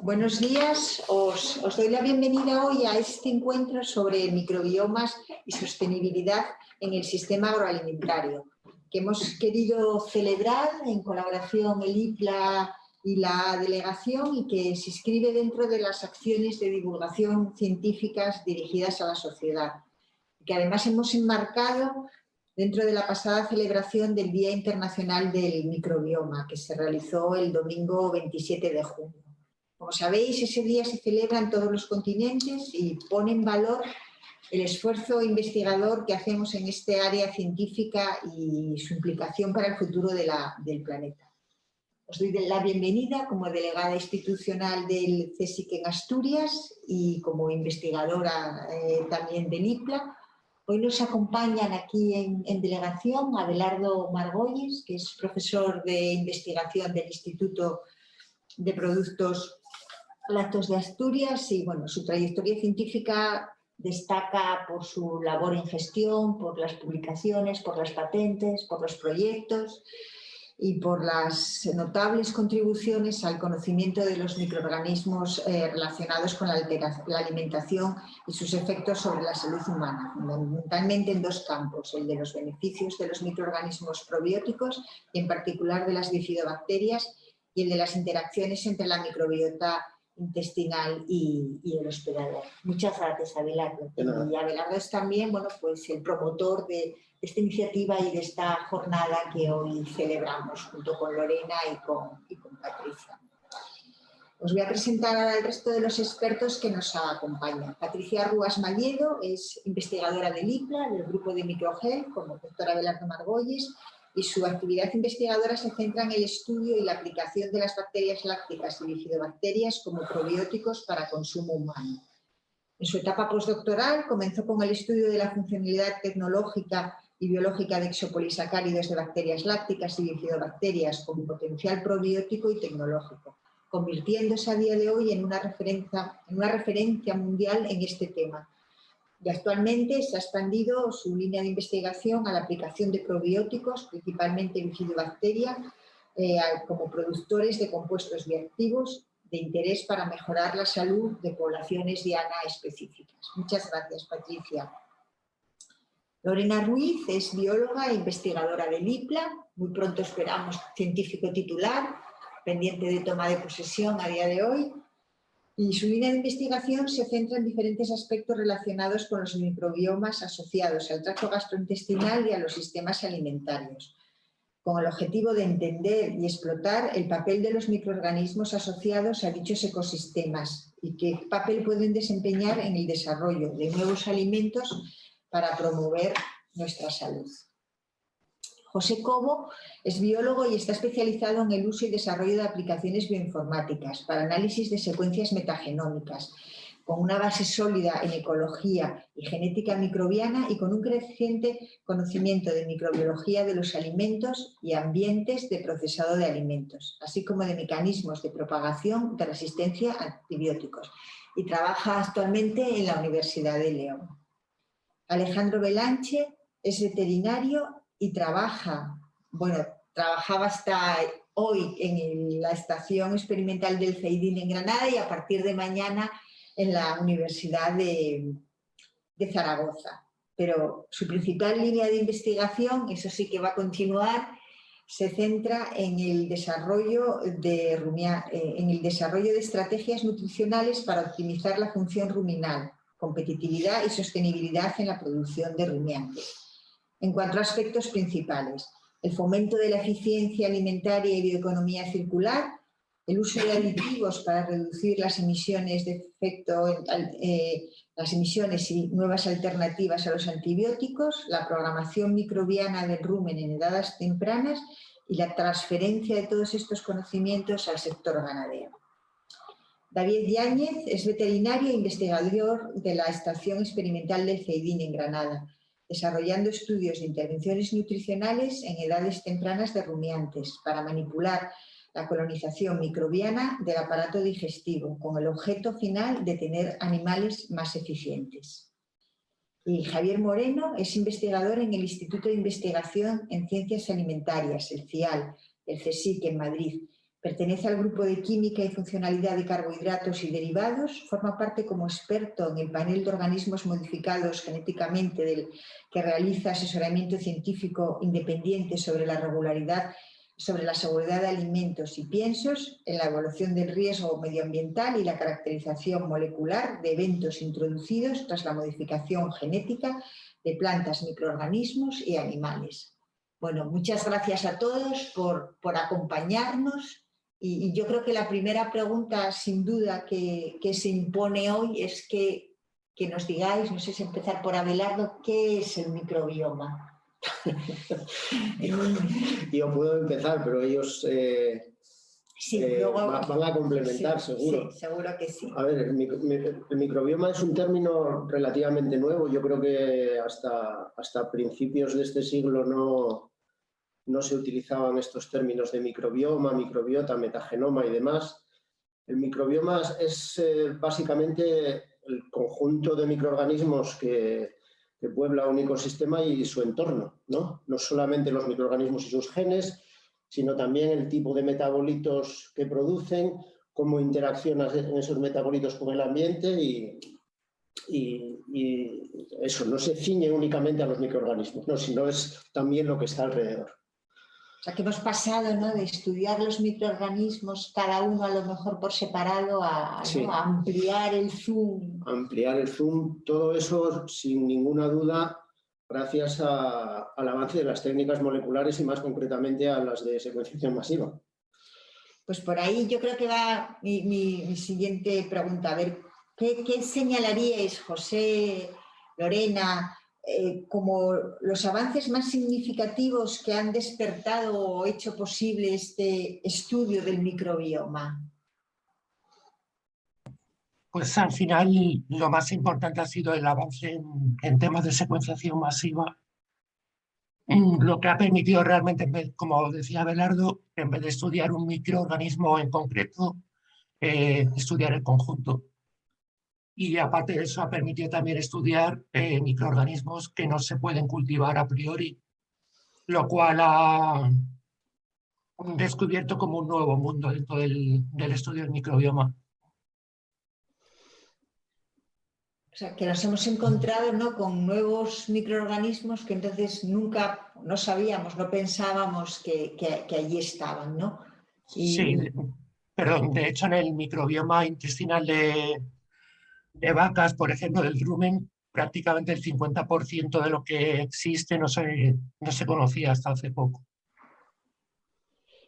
Buenos días, os doy la bienvenida hoy a este encuentro sobre microbiomas y sostenibilidad en el sistema agroalimentario, que hemos querido celebrar en colaboración el IPLA y la delegación y que se inscribe dentro de las acciones de divulgación científicas dirigidas a la sociedad, que además hemos enmarcado dentro de la pasada celebración del Día Internacional del Microbioma, que se realizó el domingo 27 de junio. Como sabéis, ese día se celebra en todos los continentes y pone en valor el esfuerzo investigador que hacemos en este área científica y su implicación para el futuro del planeta. Os doy la bienvenida como delegada institucional del CSIC en Asturias y como investigadora también del IPLA. Hoy nos acompañan aquí en delegación Abelardo Margolles, que es profesor de investigación del Instituto de Productos Lácteos de Asturias y bueno, su trayectoria científica destaca por su labor en gestión, por las publicaciones, por las patentes, por los proyectos y por las notables contribuciones al conocimiento de los microorganismos relacionados con la alimentación y sus efectos sobre la salud humana, fundamentalmente en dos campos, el de los beneficios de los microorganismos probióticos y en particular de las bifidobacterias y el de las interacciones entre la microbiota intestinal y el hospedador. Muchas gracias, Abelardo. Y Abelardo es también pues el promotor de esta iniciativa y de esta jornada que hoy celebramos junto con Lorena y con Patricia. Os voy a presentar ahora al resto de los expertos que nos acompañan. Patricia Rúas Malledo es investigadora del IPLA, del grupo de Microhealth, como el doctor Abelardo Margolles, y su actividad investigadora se centra en el estudio y la aplicación de las bacterias lácticas y bifidobacterias como probióticos para consumo humano. En su etapa postdoctoral comenzó con el estudio de la funcionalidad tecnológica y biológica de exopolisacáridos de bacterias lácticas y bifidobacterias con potencial probiótico y tecnológico, convirtiéndose a día de hoy en una referencia mundial en este tema. Y actualmente se ha expandido su línea de investigación a la aplicación de probióticos, principalmente bifidobacteria, como productores de compuestos bioactivos de interés para mejorar la salud de poblaciones diana específicas. Muchas gracias, Patricia. Lorena Ruiz es bióloga e investigadora del IPLA, muy pronto esperamos científico titular, pendiente de toma de posesión a día de hoy. Y su línea de investigación se centra en diferentes aspectos relacionados con los microbiomas asociados al tracto gastrointestinal y a los sistemas alimentarios, con el objetivo de entender y explotar el papel de los microorganismos asociados a dichos ecosistemas y qué papel pueden desempeñar en el desarrollo de nuevos alimentos para promover nuestra salud. José Cobo es biólogo y está especializado en el uso y desarrollo de aplicaciones bioinformáticas para análisis de secuencias metagenómicas, con una base sólida en ecología y genética microbiana y con un creciente conocimiento de microbiología de los alimentos y ambientes de procesado de alimentos, así como de mecanismos de propagación de resistencia a antibióticos, y trabaja actualmente en la Universidad de León. Alejandro Belanche es veterinario y trabajaba hasta hoy en la Estación Experimental del CEIDIN en Granada y a partir de mañana en la Universidad de Zaragoza. Pero su principal línea de investigación, eso sí que va a continuar, se centra en el desarrollo de estrategias nutricionales para optimizar la función ruminal, competitividad y sostenibilidad en la producción de rumiantes. En cuanto a aspectos principales, el fomento de la eficiencia alimentaria y bioeconomía circular, el uso de aditivos para reducir las emisiones y nuevas alternativas a los antibióticos, la programación microbiana del rumen en edades tempranas y la transferencia de todos estos conocimientos al sector ganadero. David Yáñez es veterinario e investigador de la Estación Experimental del CEIDIN en Granada, desarrollando estudios de intervenciones nutricionales en edades tempranas de rumiantes para manipular la colonización microbiana del aparato digestivo con el objeto final de tener animales más eficientes. Y Javier Moreno es investigador en el Instituto de Investigación en Ciencias Alimentarias, el CIAL, del CSIC en Madrid, Pertenece al grupo de Química y Funcionalidad de Carbohidratos y Derivados. Forma parte como experto en el panel de organismos modificados genéticamente que realiza asesoramiento científico independiente sobre la regularidad, sobre la seguridad de alimentos y piensos, en la evaluación del riesgo medioambiental y la caracterización molecular de eventos introducidos tras la modificación genética de plantas, microorganismos y animales. Bueno, muchas gracias a todos por acompañarnos. Y yo creo que la primera pregunta, sin duda, que se impone hoy es que nos digáis, no sé si empezar por Abelardo, ¿qué es el microbioma? Yo puedo empezar, pero ellos luego, van a complementar, seguro. Sí, seguro que sí. A ver, el microbioma es un término relativamente nuevo. Yo creo que hasta principios de este siglo no se utilizaban estos términos de microbioma, microbiota, metagenoma y demás. El microbioma es básicamente el conjunto de microorganismos que puebla un ecosistema y su entorno, ¿no? No solamente los microorganismos y sus genes, sino también el tipo de metabolitos que producen, cómo interaccionan esos metabolitos con el ambiente y eso, no se ciñe únicamente a los microorganismos, ¿no? Sino es también lo que está alrededor. O sea, que hemos pasado, ¿no?, de estudiar los microorganismos, cada uno a lo mejor por separado, sí, ¿no?, a ampliar el zoom. Ampliar el zoom, todo eso sin ninguna duda, gracias al avance de las técnicas moleculares y más concretamente a las de secuenciación masiva. Pues por ahí yo creo que va mi siguiente pregunta. A ver, ¿qué señalaríais, José, Lorena, como los avances más significativos que han despertado o hecho posible este estudio del microbioma? Pues al final lo más importante ha sido el avance en temas de secuenciación masiva, lo que ha permitido realmente, como decía Abelardo, en vez de estudiar un microorganismo en concreto, estudiar el conjunto. Y aparte de eso ha permitido también estudiar microorganismos que no se pueden cultivar a priori, lo cual ha descubierto como un nuevo mundo dentro del estudio del microbioma. O sea, que nos hemos encontrado, ¿no?, con nuevos microorganismos que entonces nunca no sabíamos, no pensábamos que allí estaban, ¿no? Sí, perdón, de hecho en el microbioma intestinal de vacas, por ejemplo, del rumen, prácticamente el 50% de lo que existe no se conocía hasta hace poco.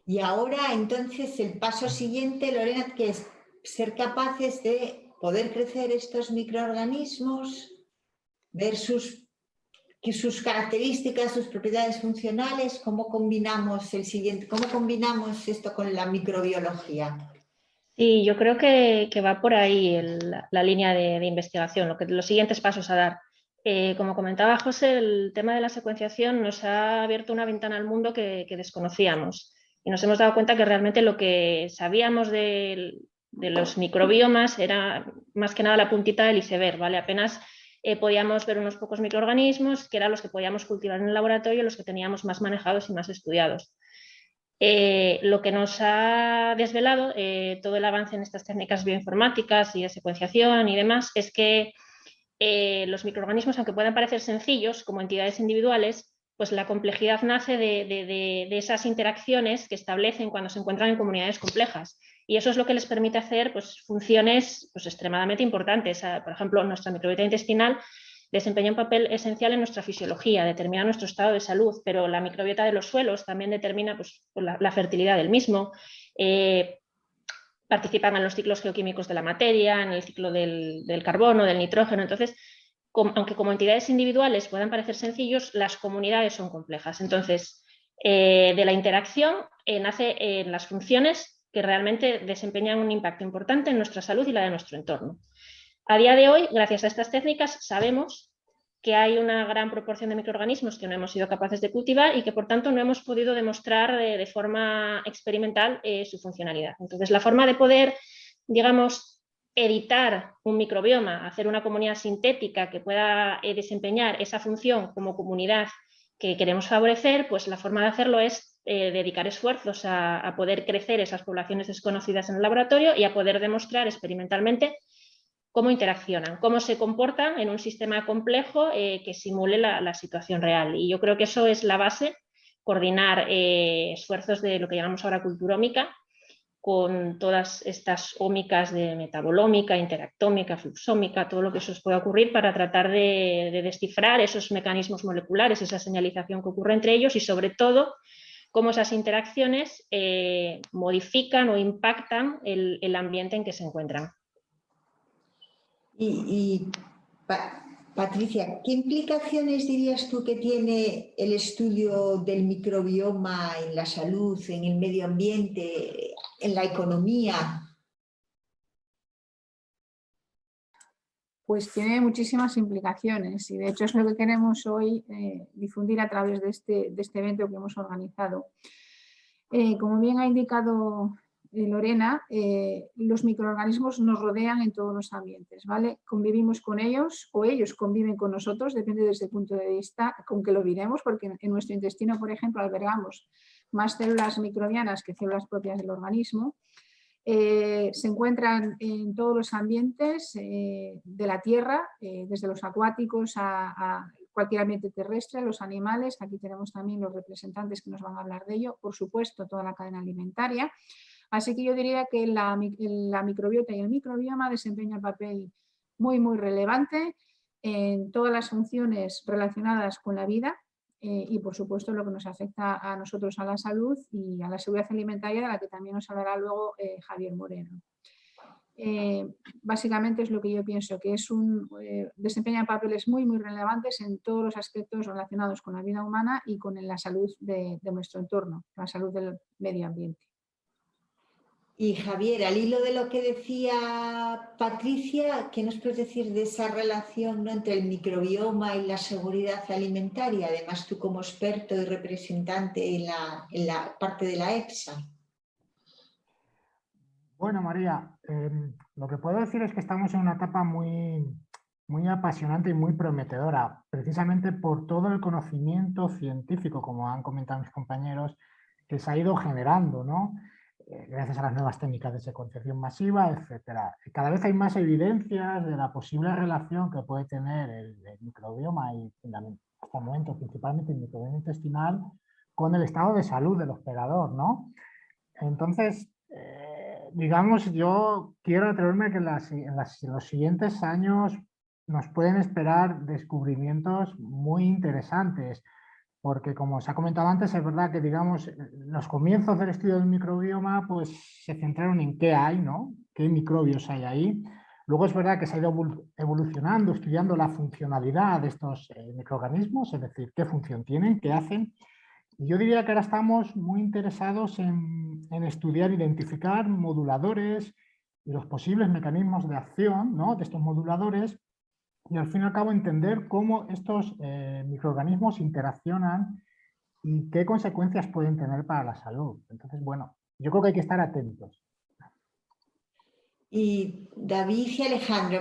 Y ahora, entonces, el paso siguiente, Lorena, que es ser capaces de poder crecer estos microorganismos, ver sus características, sus propiedades funcionales, ¿cómo combinamos esto con la microbiología? Sí, yo creo que va por ahí la línea de investigación, los siguientes pasos a dar. Como comentaba José, el tema de la secuenciación nos ha abierto una ventana al mundo que desconocíamos y nos hemos dado cuenta que realmente lo que sabíamos de los microbiomas era más que nada la puntita del iceberg, ¿vale? Apenas podíamos ver unos pocos microorganismos que eran los que podíamos cultivar en el laboratorio, los que teníamos más manejados y más estudiados. Lo que nos ha desvelado todo el avance en estas técnicas bioinformáticas y de secuenciación y demás es que los microorganismos, aunque puedan parecer sencillos como entidades individuales, pues la complejidad nace de esas interacciones que establecen cuando se encuentran en comunidades complejas. Y eso es lo que les permite hacer pues, funciones pues, extremadamente importantes. Por ejemplo, nuestra microbiota intestinal desempeña un papel esencial en nuestra fisiología, determina nuestro estado de salud, pero la microbiota de los suelos también determina pues, la fertilidad del mismo, participan en los ciclos geoquímicos de la materia, en el ciclo del carbono, del nitrógeno. Entonces, aunque como entidades individuales puedan parecer sencillos, las comunidades son complejas. Entonces, de la interacción nace las funciones que realmente desempeñan un impacto importante en nuestra salud y la de nuestro entorno. A día de hoy, gracias a estas técnicas, sabemos que hay una gran proporción de microorganismos que no hemos sido capaces de cultivar y que, por tanto, no hemos podido demostrar de forma experimental su funcionalidad. Entonces, la forma de poder, digamos, editar un microbioma, hacer una comunidad sintética que pueda desempeñar esa función como comunidad que queremos favorecer, pues la forma de hacerlo es dedicar esfuerzos a poder crecer esas poblaciones desconocidas en el laboratorio y a poder demostrar experimentalmente cómo interaccionan, cómo se comportan en un sistema complejo que simule la situación real. Y yo creo que eso es la base, coordinar esfuerzos de lo que llamamos ahora cultura ómica, con todas estas ómicas de metabolómica, interactómica, fluxómica, todo lo que eso os pueda ocurrir para tratar de descifrar esos mecanismos moleculares, esa señalización que ocurre entre ellos y sobre todo cómo esas interacciones modifican o impactan el ambiente en que se encuentran. Patricia, ¿qué implicaciones dirías tú que tiene el estudio del microbioma en la salud, en el medio ambiente, en la economía? Pues tiene muchísimas implicaciones y de hecho es lo que queremos hoy difundir a través de este evento que hemos organizado. Como bien ha indicado Lorena, los microorganismos nos rodean en todos los ambientes, ¿vale? Convivimos con ellos o ellos conviven con nosotros, depende desde el punto de vista con que lo miremos, porque en nuestro intestino, por ejemplo, albergamos más células microbianas que células propias del organismo. Se encuentran en todos los ambientes de la Tierra, desde los acuáticos a cualquier ambiente terrestre, los animales, aquí tenemos también los representantes que nos van a hablar de ello, por supuesto toda la cadena alimentaria. Así que yo diría que la microbiota y el microbioma desempeñan un papel muy, muy relevante en todas las funciones relacionadas con la vida y, por supuesto, lo que nos afecta a nosotros a la salud y a la seguridad alimentaria, de la que también nos hablará luego Javier Moreno. Básicamente es lo que yo pienso, que desempeñan papeles muy, muy relevantes en todos los aspectos relacionados con la vida humana y con la salud de nuestro entorno, la salud del medio ambiente. Y Javier, al hilo de lo que decía Patricia, ¿qué nos puedes decir de esa relación, ¿no?, entre el microbioma y la seguridad alimentaria? Además, tú como experto y representante en la parte de la EFSA. Bueno, María, lo que puedo decir es que estamos en una etapa muy, muy apasionante y muy prometedora, precisamente por todo el conocimiento científico, como han comentado mis compañeros, que se ha ido generando, ¿no? Gracias a las nuevas técnicas de secuenciación masiva, etcétera. Cada vez hay más evidencias de la posible relación que puede tener el microbioma y hasta el momento principalmente el microbioma intestinal con el estado de salud del hospedador, ¿no? Entonces, digamos, yo quiero atreverme a que en los siguientes años nos pueden esperar descubrimientos muy interesantes, porque como se ha comentado antes, es verdad que, digamos, los comienzos del estudio del microbioma pues se centraron en qué hay, ¿no? Qué microbios hay ahí. Luego es verdad que se ha ido evolucionando, estudiando la funcionalidad de estos microorganismos, es decir, qué función tienen, qué hacen. Y yo diría que ahora estamos muy interesados en estudiar, identificar moduladores y los posibles mecanismos de acción, ¿no?, de estos moduladores, y al fin y al cabo entender cómo estos microorganismos interaccionan y qué consecuencias pueden tener para la salud. Entonces, bueno, yo creo que hay que estar atentos. Y David y Alejandro,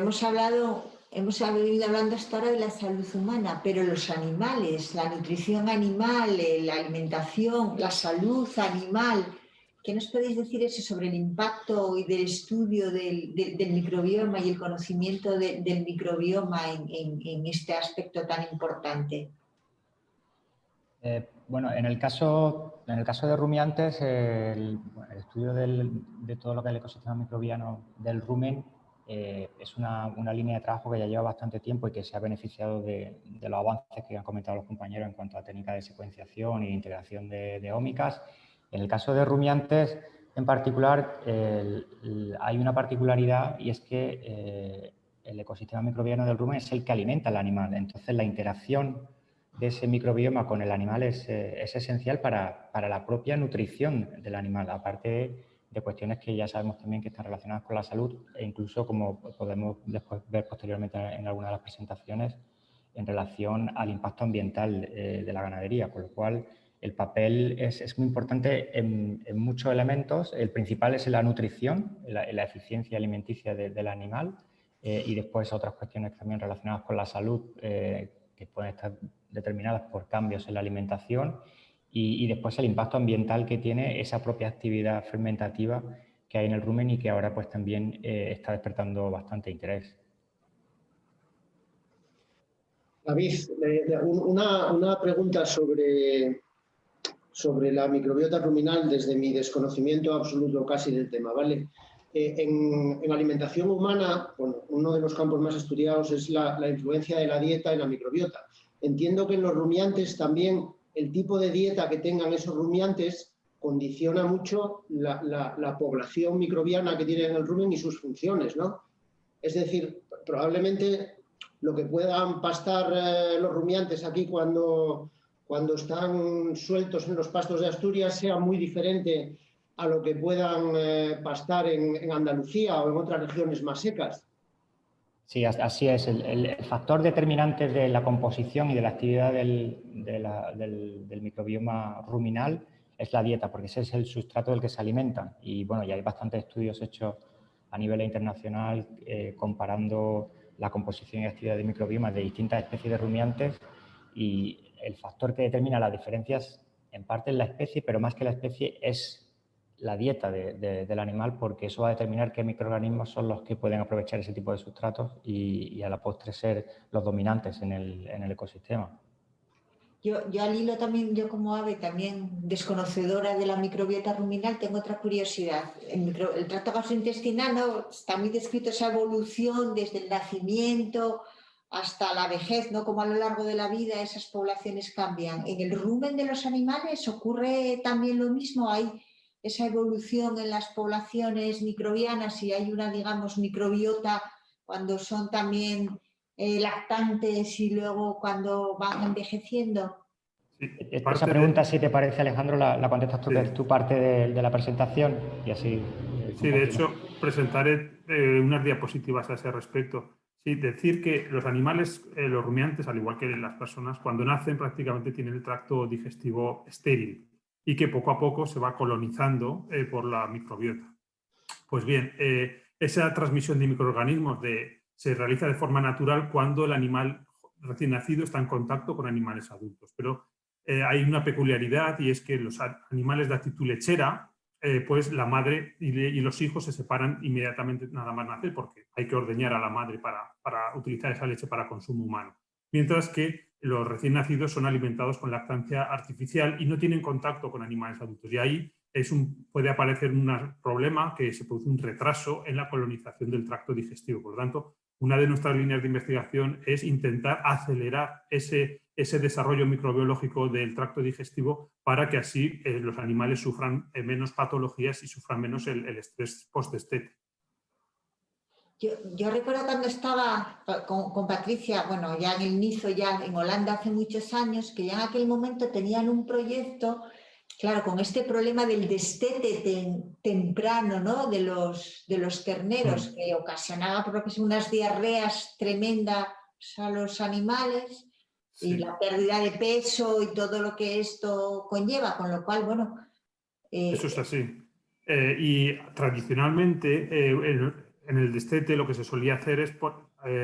hemos venido hablando hasta ahora de la salud humana, pero los animales, la nutrición animal, la alimentación, la salud animal, ¿qué nos podéis decir eso sobre el impacto y del estudio del microbioma y el conocimiento del microbioma en este aspecto tan importante? Bueno, en el caso de rumiantes, el estudio de todo lo que es el ecosistema microbiano del rumen es una línea de trabajo que ya lleva bastante tiempo y que se ha beneficiado de los avances que han comentado los compañeros en cuanto a técnicas de secuenciación e integración de ómicas. En el caso de rumiantes, en particular, hay una particularidad, y es que el ecosistema microbiano del rumen es el que alimenta al animal. Entonces, la interacción de ese microbioma con el animal es esencial para la propia nutrición del animal, aparte de cuestiones que ya sabemos también que están relacionadas con la salud e incluso, como podemos después ver posteriormente en alguna de las presentaciones, en relación al impacto ambiental de la ganadería, con lo cual el papel es muy importante en muchos elementos. El principal es la nutrición, la eficiencia alimenticia del animal y después otras cuestiones también relacionadas con la salud que pueden estar determinadas por cambios en la alimentación y después el impacto ambiental que tiene esa propia actividad fermentativa que hay en el rumen y que ahora pues también está despertando bastante interés. David, una pregunta sobre la microbiota ruminal desde mi desconocimiento absoluto casi del tema, ¿vale? En alimentación humana, bueno, uno de los campos más estudiados es la influencia de la dieta en la microbiota. Entiendo que en los rumiantes también el tipo de dieta que tengan esos rumiantes condiciona mucho la población microbiana que tienen en el rumen y sus funciones, ¿no? Es decir, probablemente lo que puedan pastar los rumiantes aquí cuando están sueltos en los pastos de Asturias sea muy diferente a lo que puedan pastar en Andalucía o en otras regiones más secas. Sí, así es. El factor determinante de la composición y de la actividad del microbioma ruminal es la dieta, porque ese es el sustrato del que se alimentan. Y bueno, ya hay bastantes estudios hechos a nivel internacional comparando la composición y actividad del microbioma de distintas especies de rumiantes, y el factor que determina las diferencias en parte es la especie, pero más que la especie es la dieta del animal, porque eso va a determinar qué microorganismos son los que pueden aprovechar ese tipo de sustratos y a la postre ser los dominantes en el ecosistema. Yo al hilo también, yo como ave, también desconocedora de la microbiota ruminal, tengo otra curiosidad. El tracto gastrointestinal, ¿no? Está muy descrito esa evolución desde el nacimiento hasta la vejez, ¿no? Como a lo largo de la vida esas poblaciones cambian. ¿En el rumen de los animales ocurre también lo mismo? ¿Hay esa evolución en las poblaciones microbianas y hay una, digamos, microbiota cuando son también lactantes y luego cuando van envejeciendo? Sí, esa pregunta, si te parece, Alejandro, la contestas tú, sí, que es tu parte de la presentación y así. Sí, de hecho, presentaré unas diapositivas a ese respecto. Sí, decir que los animales, los rumiantes, al igual que las personas, cuando nacen prácticamente tienen el tracto digestivo estéril y que poco a poco se va colonizando por la microbiota. Pues bien, esa transmisión de microorganismos se realiza de forma natural cuando el animal recién nacido está en contacto con animales adultos. Pero hay una peculiaridad, y es que los animales de actitud lechera, pues la madre y los hijos se separan inmediatamente nada más nacer, porque hay que ordeñar a la madre para utilizar esa leche para consumo humano. Mientras que los recién nacidos son alimentados con lactancia artificial y no tienen contacto con animales adultos. Y ahí puede aparecer un problema, que se produce un retraso en la colonización del tracto digestivo. Por lo tanto, una de nuestras líneas de investigación es intentar acelerar ese desarrollo microbiológico del tracto digestivo para que así los animales sufran menos patologías y sufran menos el estrés post-destete. Yo recuerdo cuando estaba con Patricia, bueno, ya en el NIZO, ya en Holanda hace muchos años, que ya en aquel momento tenían un proyecto, claro, con este problema del destete temprano, ¿no? de los terneros, que ocasionaba por lo que son unas diarreas tremendas a los animales, sí, y la pérdida de peso y todo lo que esto conlleva, con lo cual, bueno... Eso es así. Y tradicionalmente en el destete lo que se solía hacer es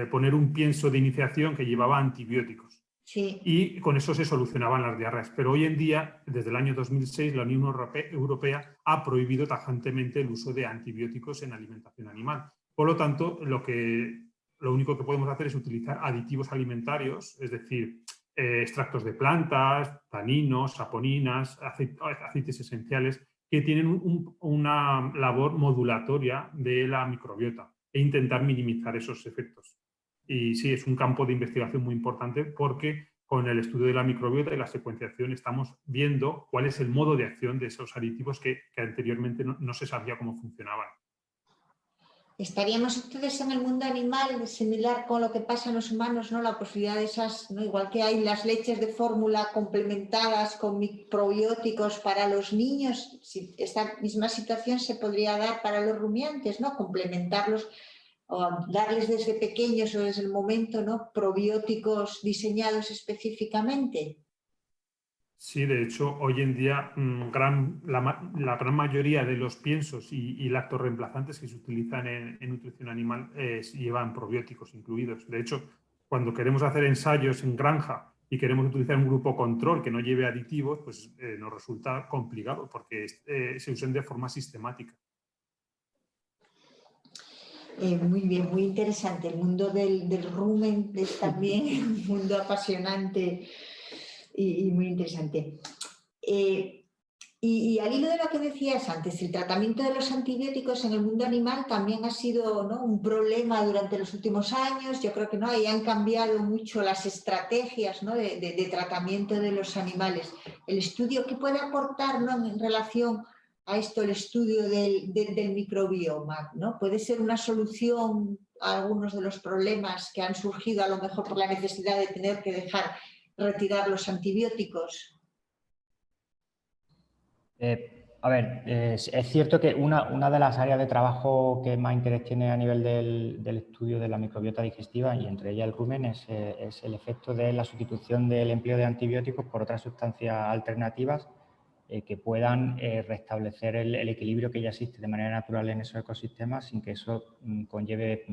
poner un pienso de iniciación que llevaba antibióticos. Sí. Y con eso se solucionaban las diarreas. Pero hoy en día, desde el año 2006, la Unión Europea ha prohibido tajantemente el uso de antibióticos en alimentación animal. Por lo tanto, lo único que podemos hacer es utilizar aditivos alimentarios, es decir, extractos de plantas, taninos, saponinas, aceites esenciales, que tienen una labor modulatoria de la microbiota e intentar minimizar esos efectos. Y sí, es un campo de investigación muy importante porque con el estudio de la microbiota y la secuenciación estamos viendo cuál es el modo de acción de esos aditivos que anteriormente no se sabía cómo funcionaban. ¿Estaríamos ustedes en el mundo animal similar con lo que pasa en los humanos, ¿no? La posibilidad de esas, ¿no? Igual que hay las leches de fórmula complementadas con probióticos para los niños, si esta misma situación se podría dar para los rumiantes, ¿no? Complementarlos o darles desde pequeños o desde el momento, ¿no? Probióticos diseñados específicamente. Sí, de hecho, hoy en día la gran mayoría de los piensos y lactorreemplazantes que se utilizan en nutrición animal llevan probióticos incluidos. De hecho, cuando queremos hacer ensayos en granja y queremos utilizar un grupo control que no lleve aditivos, pues nos resulta complicado porque se usan de forma sistemática. Muy bien, muy interesante. El mundo del rumen es también un mundo apasionante y muy interesante. Y al hilo de lo que decías antes, el tratamiento de los antibióticos en el mundo animal también ha sido, ¿no?, un problema durante los últimos años. Yo creo que no, ahí han cambiado mucho las estrategias, ¿no?, de tratamiento de los animales. El estudio, ¿qué puede aportar, ¿no?, en relación a esto, el estudio del microbioma, ¿no? ¿Puede ser una solución a algunos de los problemas que han surgido a lo mejor por la necesidad de tener que retirar los antibióticos? A ver, es cierto que una de las áreas de trabajo que más interés tiene a nivel del estudio de la microbiota digestiva, y entre ellas el rumen, es el efecto de la sustitución del empleo de antibióticos por otras sustancias alternativas que puedan restablecer el equilibrio que ya existe de manera natural en esos ecosistemas sin que eso conlleve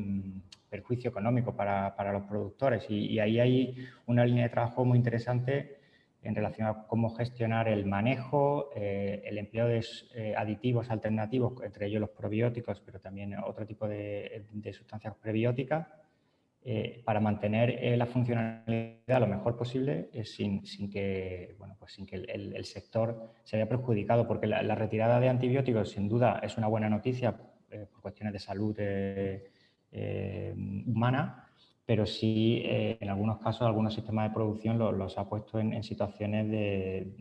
perjuicio económico para los productores. Y ahí hay una línea de trabajo muy interesante en relación a cómo gestionar el manejo, el empleo de aditivos alternativos, entre ellos los probióticos, pero también otro tipo de sustancias prebióticas, para mantener la funcionalidad lo mejor posible sin que el sector se vea perjudicado, porque la retirada de antibióticos sin duda es una buena noticia por cuestiones de salud humana, pero sí en algunos casos algunos sistemas de producción los ha puesto en situaciones de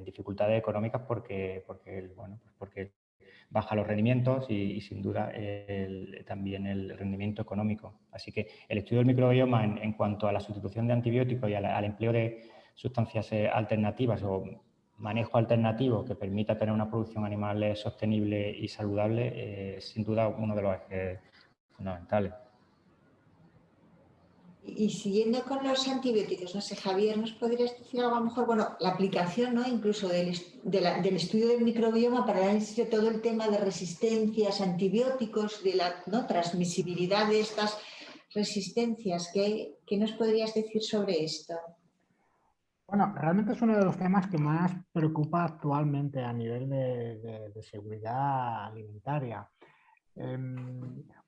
dificultades económicas porque baja los rendimientos y sin duda también el rendimiento económico. Así que el estudio del microbioma en cuanto a la sustitución de antibióticos y al empleo de sustancias alternativas o manejo alternativo que permita tener una producción animal sostenible y saludable es sin duda uno de los ejes fundamentales. Y siguiendo con los antibióticos, no sé, Javier, ¿nos podrías decir algo a lo mejor? Bueno, la aplicación, ¿no?, incluso del estudio del microbioma para el análisis de todo el tema de resistencias a antibióticos, de la, ¿no?, transmisibilidad de estas resistencias. ¿Qué nos podrías decir sobre esto? Bueno, realmente es uno de los temas que más preocupa actualmente a nivel de seguridad alimentaria.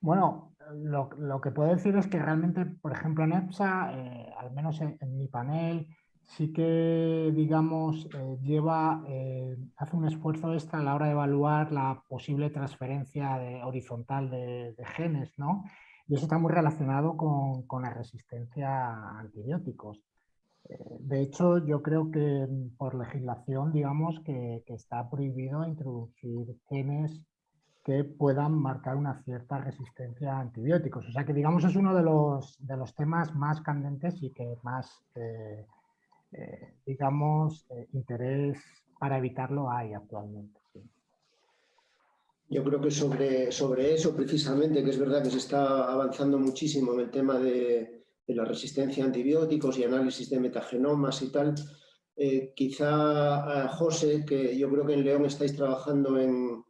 Bueno, lo que puedo decir es que realmente, por ejemplo, en EFSA, al menos en mi panel, sí que, digamos, hace un esfuerzo extra a la hora de evaluar la posible transferencia horizontal de genes, ¿no? Y eso está muy relacionado con la resistencia a antibióticos. De hecho, yo creo que por legislación, digamos, que está prohibido introducir genes que puedan marcar una cierta resistencia a antibióticos. O sea que, digamos, es uno de los temas más candentes y que más, digamos, interés para evitarlo hay actualmente. Sí. Yo creo que sobre eso, precisamente, que es verdad que se está avanzando muchísimo en el tema de la resistencia a antibióticos y análisis de metagenomas y tal, quizá José, que yo creo que en León estáis trabajando en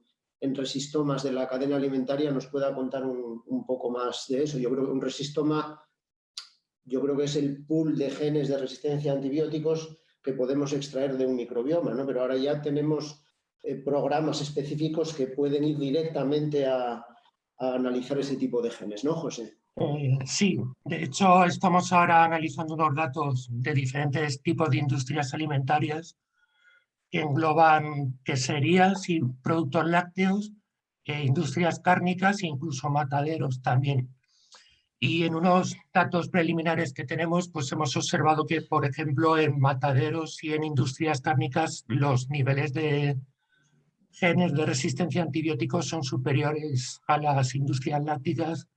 resistomas de la cadena alimentaria, nos pueda contar un poco más de eso. Yo creo que un resistoma, es el pool de genes de resistencia a antibióticos que podemos extraer de un microbioma, ¿no? Pero ahora ya tenemos programas específicos que pueden ir directamente a analizar ese tipo de genes, ¿no, José? Sí, de hecho estamos ahora analizando unos datos de diferentes tipos de industrias alimentarias que engloban queserías y productos lácteos, industrias cárnicas e incluso mataderos también. Y en unos datos preliminares que tenemos, pues hemos observado que, por ejemplo, en mataderos y en industrias cárnicas los niveles de genes de resistencia a antibióticos son superiores a las industrias lácticas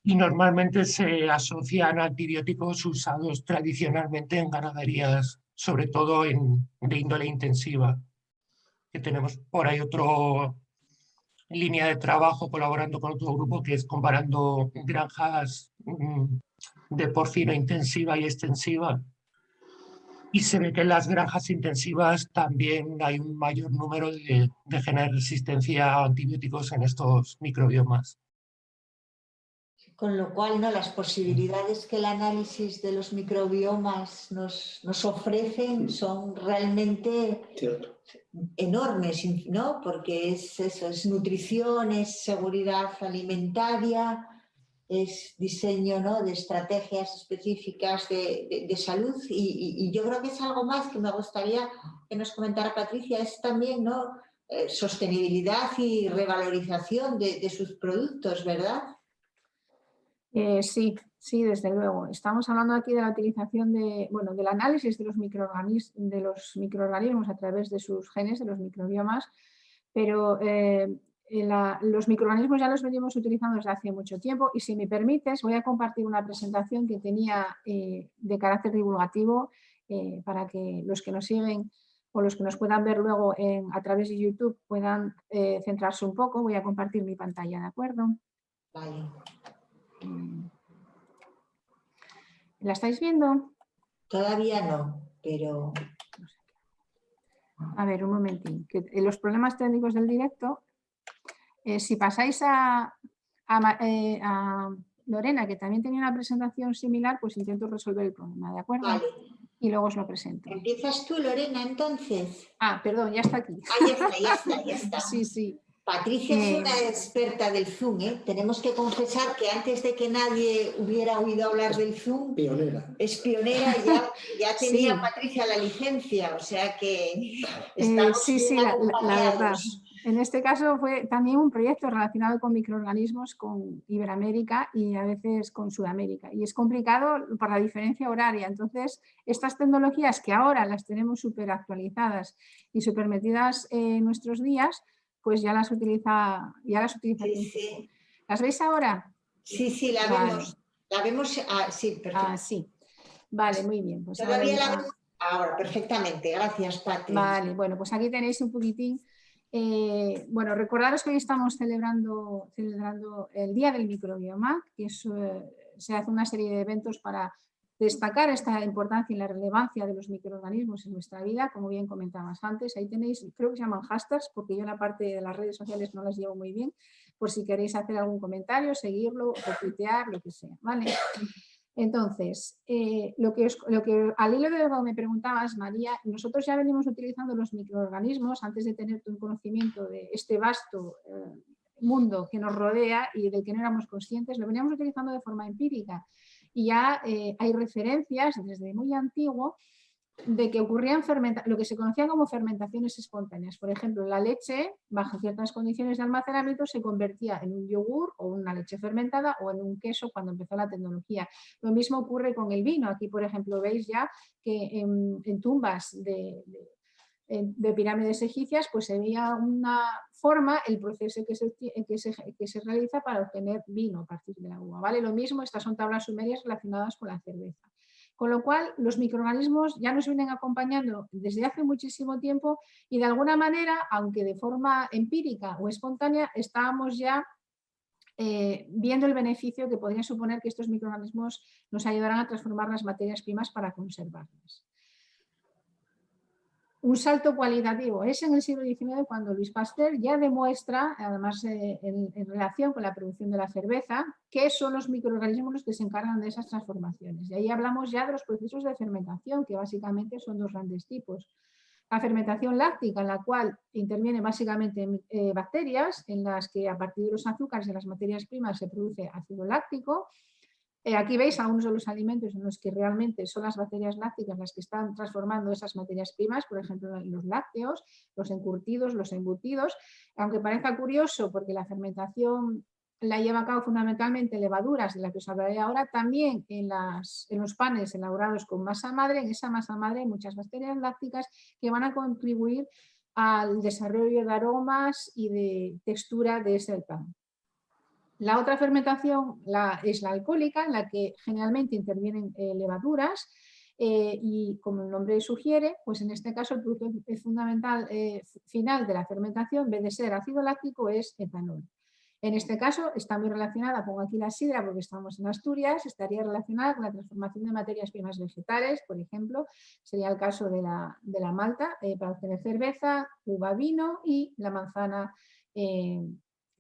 y normalmente se asocian a antibióticos usados tradicionalmente en ganaderías, sobre todo de índole intensiva. Que tenemos por ahí otra línea de trabajo colaborando con otro grupo que es comparando granjas de porcino intensiva y extensiva. Y se ve que en las granjas intensivas también hay un mayor número de genes de resistencia a antibióticos en estos microbiomas. Con lo cual, ¿no? Las posibilidades que el análisis de los microbiomas nos ofrecen son realmente enormes, ¿no? Porque es eso, es nutrición, es seguridad alimentaria, es diseño, ¿no? De estrategias específicas de salud y yo creo que es algo más que me gustaría que nos comentara Patricia, es también, ¿no? Sostenibilidad y revalorización de sus productos, ¿verdad? Sí, desde luego. Estamos hablando aquí de la utilización del análisis de los microorganismos a través de sus genes, de los microbiomas, pero los microorganismos ya los venimos utilizando desde hace mucho tiempo y si me permites voy a compartir una presentación que tenía de carácter divulgativo para que los que nos siguen o los que nos puedan ver luego a través de YouTube puedan centrarse un poco. Voy a compartir mi pantalla, ¿de acuerdo? Vale. ¿La estáis viendo? Todavía no, pero... A ver, un momentín. Los problemas técnicos del directo, si pasáis a Lorena, que también tenía una presentación similar, pues intento resolver el problema, ¿de acuerdo? Vale. Y luego os lo presento. ¿Empiezas tú, Lorena, entonces? Ah, perdón, ya está aquí. Ya está. Sí. Patricia es una experta del Zoom, ¿eh? Tenemos que confesar que antes de que nadie hubiera oído hablar del Zoom, es pionera y ya tenía Patricia la licencia, o sea que estamos bien acompañados. La verdad. En este caso fue también un proyecto relacionado con microorganismos con Iberoamérica y a veces con Sudamérica. Y es complicado por la diferencia horaria. Entonces, estas tecnologías que ahora las tenemos súper actualizadas y súper metidas en nuestros días, pues ya las utiliza. Sí. ¿Las veis ahora? Sí, la vemos. La vemos, sí, perfecto. Sí. Vale, muy bien. Pues todavía la vemos ahora, perfectamente. Gracias, Patricia. Vale, bueno, pues aquí tenéis un poquitín. Recordaros que hoy estamos celebrando el Día del Microbioma, que se hace una serie de eventos para destacar esta importancia y la relevancia de los microorganismos en nuestra vida, como bien comentabas antes. Ahí tenéis, creo que se llaman hashtags, porque yo la parte de las redes sociales no las llevo muy bien, por si queréis hacer algún comentario, seguirlo o tuitear, lo que sea, ¿vale? Entonces, lo que al hilo de lo que me preguntabas, María, nosotros ya venimos utilizando los microorganismos antes de tener un conocimiento de este vasto mundo que nos rodea y del que no éramos conscientes, lo veníamos utilizando de forma empírica. Y ya hay referencias desde muy antiguo de que ocurrían lo que se conocía como fermentaciones espontáneas. Por ejemplo, la leche, bajo ciertas condiciones de almacenamiento, se convertía en un yogur o una leche fermentada o en un queso cuando empezó la tecnología. Lo mismo ocurre con el vino. Aquí, por ejemplo, veis ya que en tumbas de pirámides egipcias, pues se veía una forma, el proceso que se realiza para obtener vino a partir de la uva. ¿Vale? Lo mismo, estas son tablas sumerias relacionadas con la cerveza. Con lo cual, los microorganismos ya nos vienen acompañando desde hace muchísimo tiempo y de alguna manera, aunque de forma empírica o espontánea, estábamos ya viendo el beneficio que podría suponer que estos microorganismos nos ayudaran a transformar las materias primas para conservarlas. Un salto cualitativo es en el siglo XIX cuando Louis Pasteur ya demuestra, además en relación con la producción de la cerveza, qué son los microorganismos los que se encargan de esas transformaciones. Y ahí hablamos ya de los procesos de fermentación, que básicamente son dos grandes tipos. La fermentación láctica, en la cual intervienen básicamente bacterias, en las que a partir de los azúcares y las materias primas se produce ácido láctico. Aquí veis algunos de los alimentos en los que realmente son las bacterias lácticas las que están transformando esas materias primas, por ejemplo, los lácteos, los encurtidos, los embutidos, aunque parezca curioso porque la fermentación la lleva a cabo fundamentalmente levaduras, de las que os hablaré ahora, también en los panes elaborados con masa madre, en esa masa madre hay muchas bacterias lácticas que van a contribuir al desarrollo de aromas y de textura de ese pan. La otra fermentación es la alcohólica, en la que generalmente intervienen levaduras y, como el nombre sugiere, pues en este caso el producto fundamental final de la fermentación, en vez de ser ácido láctico, es etanol. En este caso está muy relacionada, pongo aquí la sidra porque estamos en Asturias, estaría relacionada con la transformación de materias primas vegetales, por ejemplo, sería el caso de la malta para obtener cerveza, uva, vino y la manzana,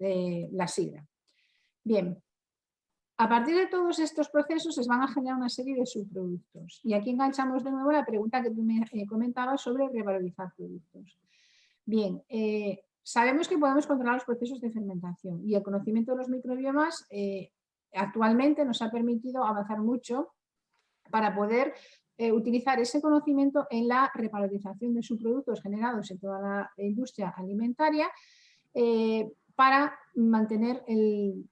la sidra. Bien, A partir de todos estos procesos se van a generar una serie de subproductos. Y aquí enganchamos de nuevo la pregunta que tú me comentabas sobre revalorizar productos. Bien, sabemos que podemos controlar los procesos de fermentación y el conocimiento de los microbiomas actualmente nos ha permitido avanzar mucho para poder utilizar ese conocimiento en la revalorización de subproductos generados en toda la industria alimentaria para mantener el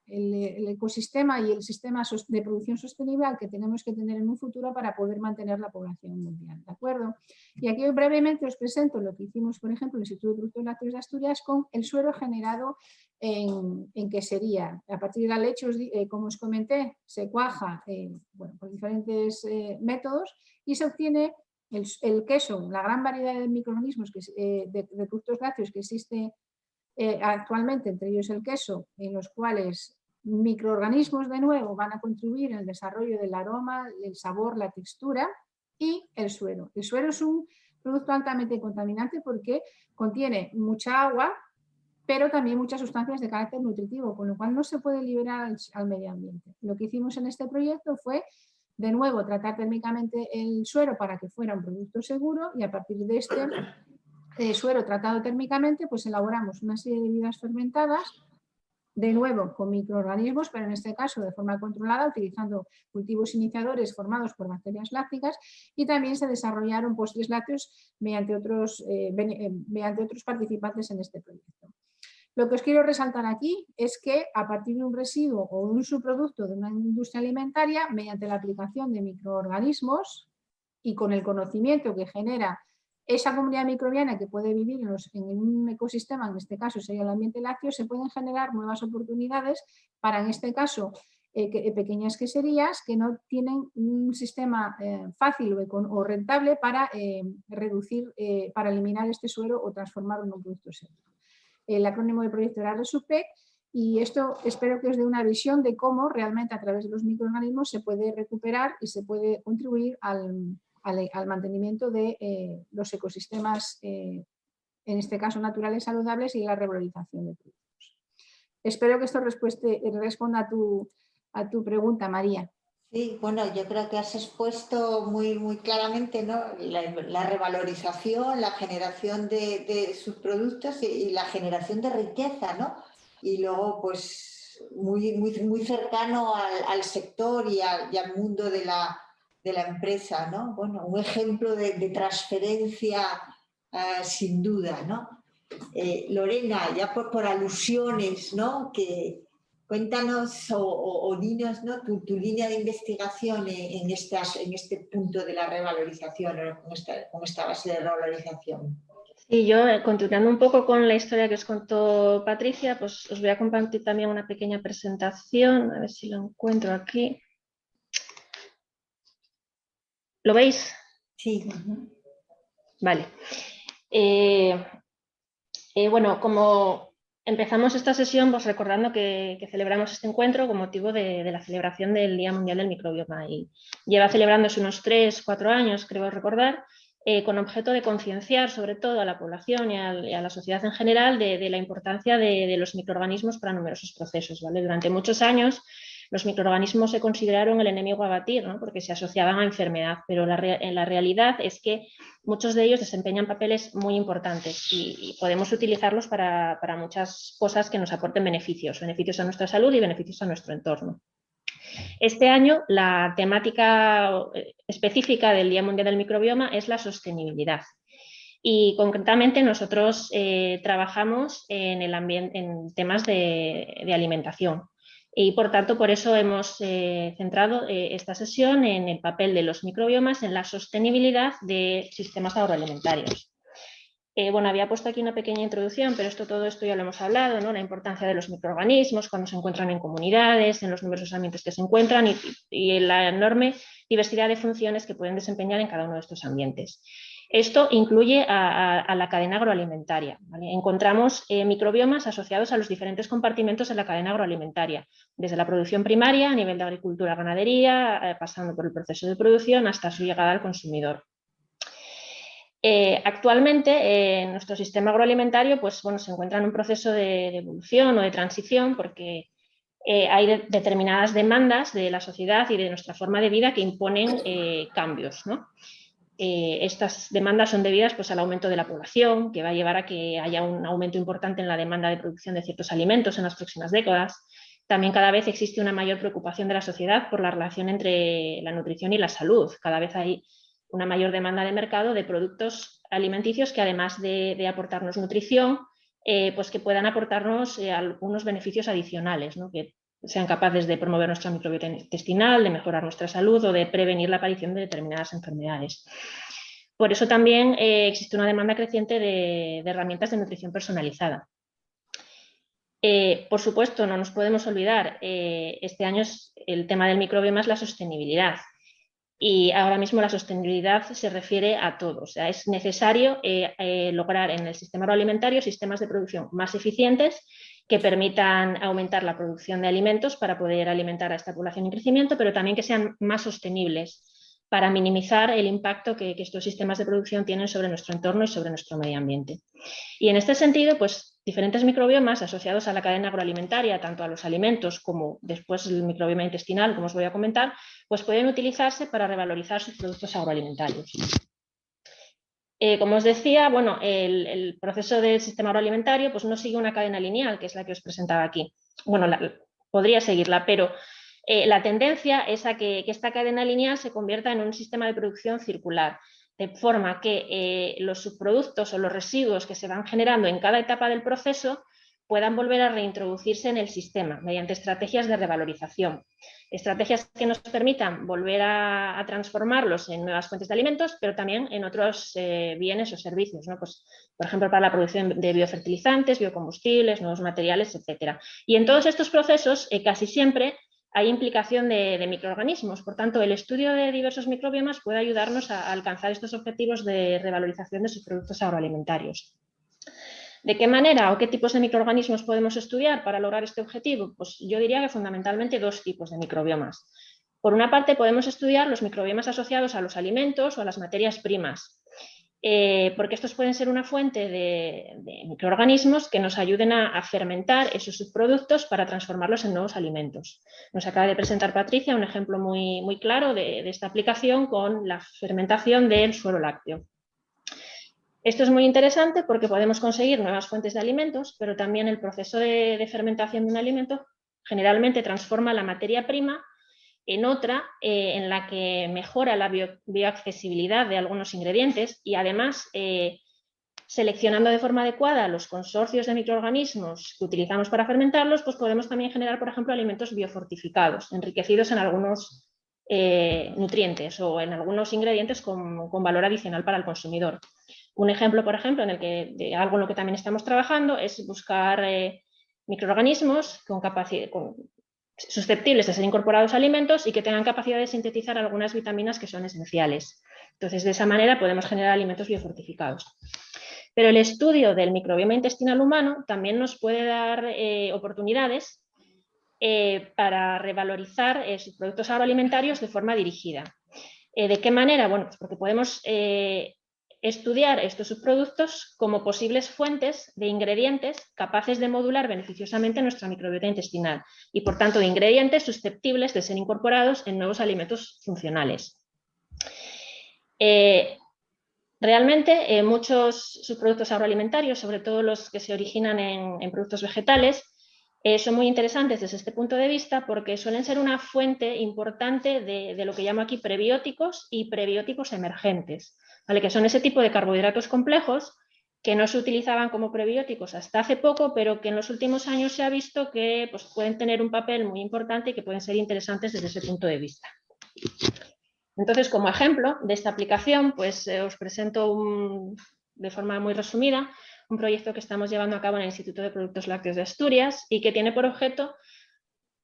ecosistema y el sistema de producción sostenible al que tenemos que tener en un futuro para poder mantener la población mundial, ¿de acuerdo? Y aquí brevemente os presento lo que hicimos, por ejemplo, en el Instituto de Productos Lácteos de Asturias con el suero generado en quesería. A partir de la leche, como os comenté, se cuaja bueno, por diferentes métodos y se obtiene el queso, la gran variedad de microorganismos de productos lácteos que existe actualmente, entre ellos el queso, en los cuales microorganismos de nuevo van a contribuir en el desarrollo del aroma, el sabor, la textura y el suero. El suero es un producto altamente contaminante porque contiene mucha agua, pero también muchas sustancias de carácter nutritivo, con lo cual no se puede liberar al medio ambiente. Lo que hicimos en este proyecto fue, de nuevo, tratar térmicamente el suero para que fuera un producto seguro y a partir de este suero tratado térmicamente, pues elaboramos una serie de bebidas fermentadas, de nuevo con microorganismos, pero en este caso de forma controlada, utilizando cultivos iniciadores formados por bacterias lácticas, y también se desarrollaron postres lácteos mediante otros participantes en este proyecto. Lo que os quiero resaltar aquí es que a partir de un residuo o un subproducto de una industria alimentaria, mediante la aplicación de microorganismos y con el conocimiento que genera esa comunidad microbiana que puede vivir en un ecosistema, en este caso sería el ambiente lácteo, se pueden generar nuevas oportunidades para, en este caso, pequeñas queserías que no tienen un sistema fácil o rentable para para eliminar este suero o transformarlo en un producto seguro. El acrónimo del proyecto era RESUPEC y esto espero que os dé una visión de cómo realmente a través de los microorganismos se puede recuperar y se puede contribuir al mantenimiento de los ecosistemas, en este caso naturales saludables, y la revalorización de productos. Espero que esto responda a tu pregunta, María. Sí, bueno, yo creo que has expuesto muy, muy claramente, ¿no?, la revalorización, la generación de sus productos y la generación de riqueza, ¿no? Y luego, pues, muy, muy, muy cercano al sector y al mundo de la empresa, ¿no? Bueno, un ejemplo de transferencia sin duda, ¿no? Lorena, ya por alusiones, ¿no?, cuéntanos o dinos, ¿no?, tu línea de investigación en este punto de la revalorización, con esta base de revalorización. Sí, yo continuando un poco con la historia que os contó Patricia, pues os voy a compartir también una pequeña presentación, a ver si lo encuentro aquí. ¿Lo veis? Sí. Vale. Bueno, como empezamos esta sesión, pues recordando que celebramos este encuentro con motivo de la celebración del Día Mundial del Microbioma, y lleva celebrándose unos 3-4 años, creo recordar, con objeto de concienciar sobre todo a la población y a la sociedad en general de la importancia de los microorganismos para numerosos procesos, ¿vale? Durante muchos años los microorganismos se consideraron el enemigo a batir, ¿no?, porque se asociaban a enfermedad, pero en la realidad es que muchos de ellos desempeñan papeles muy importantes y podemos utilizarlos para muchas cosas que nos aporten beneficios a nuestra salud y beneficios a nuestro entorno. Este año la temática específica del Día Mundial del Microbioma es la sostenibilidad. Y concretamente nosotros trabajamos en temas de alimentación. Y por tanto, por eso hemos centrado esta sesión en el papel de los microbiomas en la sostenibilidad de sistemas agroalimentarios. Bueno, había puesto aquí una pequeña introducción, pero todo esto ya lo hemos hablado, ¿no? La importancia de los microorganismos cuando se encuentran en comunidades, en los numerosos ambientes que se encuentran y la enorme diversidad de funciones que pueden desempeñar en cada uno de estos ambientes. Esto incluye a la cadena agroalimentaria, ¿vale? Encontramos microbiomas asociados a los diferentes compartimentos de la cadena agroalimentaria, desde la producción primaria a nivel de agricultura, ganadería, pasando por el proceso de producción hasta su llegada al consumidor. Actualmente nuestro sistema agroalimentario, pues, bueno, se encuentra en un proceso de evolución o de transición porque hay determinadas demandas de la sociedad y de nuestra forma de vida que imponen cambios, ¿no? Estas demandas son debidas pues, al aumento de la población, que va a llevar a que haya un aumento importante en la demanda de producción de ciertos alimentos en las próximas décadas. También cada vez existe una mayor preocupación de la sociedad por la relación entre la nutrición y la salud. Cada vez hay una mayor demanda de mercado de productos alimenticios que, además de aportarnos nutrición, pues que puedan aportarnos algunos beneficios adicionales, ¿no? Que sean capaces de promover nuestra microbiota intestinal, de mejorar nuestra salud o de prevenir la aparición de determinadas enfermedades. Por eso también existe una demanda creciente de herramientas de nutrición personalizada. Por supuesto, no nos podemos olvidar, este año el tema del microbioma es la sostenibilidad. Y ahora mismo la sostenibilidad se refiere a todo. O sea, es necesario lograr en el sistema agroalimentario sistemas de producción más eficientes que permitan aumentar la producción de alimentos para poder alimentar a esta población en crecimiento, pero también que sean más sostenibles para minimizar el impacto que estos sistemas de producción tienen sobre nuestro entorno y sobre nuestro medio ambiente. Y en este sentido, pues diferentes microbiomas asociados a la cadena agroalimentaria, tanto a los alimentos como después el microbioma intestinal, como os voy a comentar, pues pueden utilizarse para revalorizar sus productos agroalimentarios. Como os decía, bueno, el proceso del sistema agroalimentario pues no sigue una cadena lineal, que es la que os presentaba aquí. Bueno, podría seguirla, pero la tendencia es a que esta cadena lineal se convierta en un sistema de producción circular, de forma que los subproductos o los residuos que se van generando en cada etapa del proceso puedan volver a reintroducirse en el sistema mediante estrategias de revalorización. Estrategias que nos permitan volver a transformarlos en nuevas fuentes de alimentos, pero también en otros bienes o servicios, ¿no? Pues, por ejemplo, para la producción de biofertilizantes, biocombustibles, nuevos materiales, etc. Y en todos estos procesos, casi siempre hay implicación de microorganismos. Por tanto, el estudio de diversos microbiomas puede ayudarnos a alcanzar estos objetivos de revalorización de sus productos agroalimentarios. ¿De qué manera o qué tipos de microorganismos podemos estudiar para lograr este objetivo? Pues yo diría que fundamentalmente dos tipos de microbiomas. Por una parte, podemos estudiar los microbiomas asociados a los alimentos o a las materias primas, porque estos pueden ser una fuente de microorganismos que nos ayuden a fermentar esos subproductos para transformarlos en nuevos alimentos. Nos acaba de presentar Patricia un ejemplo muy claro de esta aplicación con la fermentación del suero lácteo. Esto es muy interesante porque podemos conseguir nuevas fuentes de alimentos, pero también el proceso de fermentación de un alimento generalmente transforma la materia prima en otra en la que mejora la bioaccesibilidad de algunos ingredientes y además seleccionando de forma adecuada los consorcios de microorganismos que utilizamos para fermentarlos, pues podemos también generar, por ejemplo, alimentos biofortificados, enriquecidos en algunos nutrientes o en algunos ingredientes con valor adicional para el consumidor. Un ejemplo, por ejemplo, en el que de algo en lo que también estamos trabajando es buscar microorganismos susceptibles de ser incorporados a alimentos y que tengan capacidad de sintetizar algunas vitaminas que son esenciales. Entonces, de esa manera podemos generar alimentos biofortificados. Pero el estudio del microbioma intestinal humano también nos puede dar oportunidades para revalorizar sus productos agroalimentarios de forma dirigida. ¿De qué manera? Bueno, pues porque podemos estudiar estos subproductos como posibles fuentes de ingredientes capaces de modular beneficiosamente nuestra microbiota intestinal y, por tanto, de ingredientes susceptibles de ser incorporados en nuevos alimentos funcionales. Realmente, muchos subproductos agroalimentarios, sobre todo los que se originan en productos vegetales, son muy interesantes desde este punto de vista porque suelen ser una fuente importante de lo que llamo aquí prebióticos y prebióticos emergentes, ¿vale? Que son ese tipo de carbohidratos complejos que no se utilizaban como prebióticos hasta hace poco, pero que en los últimos años se ha visto que pues, pueden tener un papel muy importante y que pueden ser interesantes desde ese punto de vista. Entonces, como ejemplo de esta aplicación, pues os presento de forma muy resumida un proyecto que estamos llevando a cabo en el Instituto de Productos Lácteos de Asturias y que tiene por objeto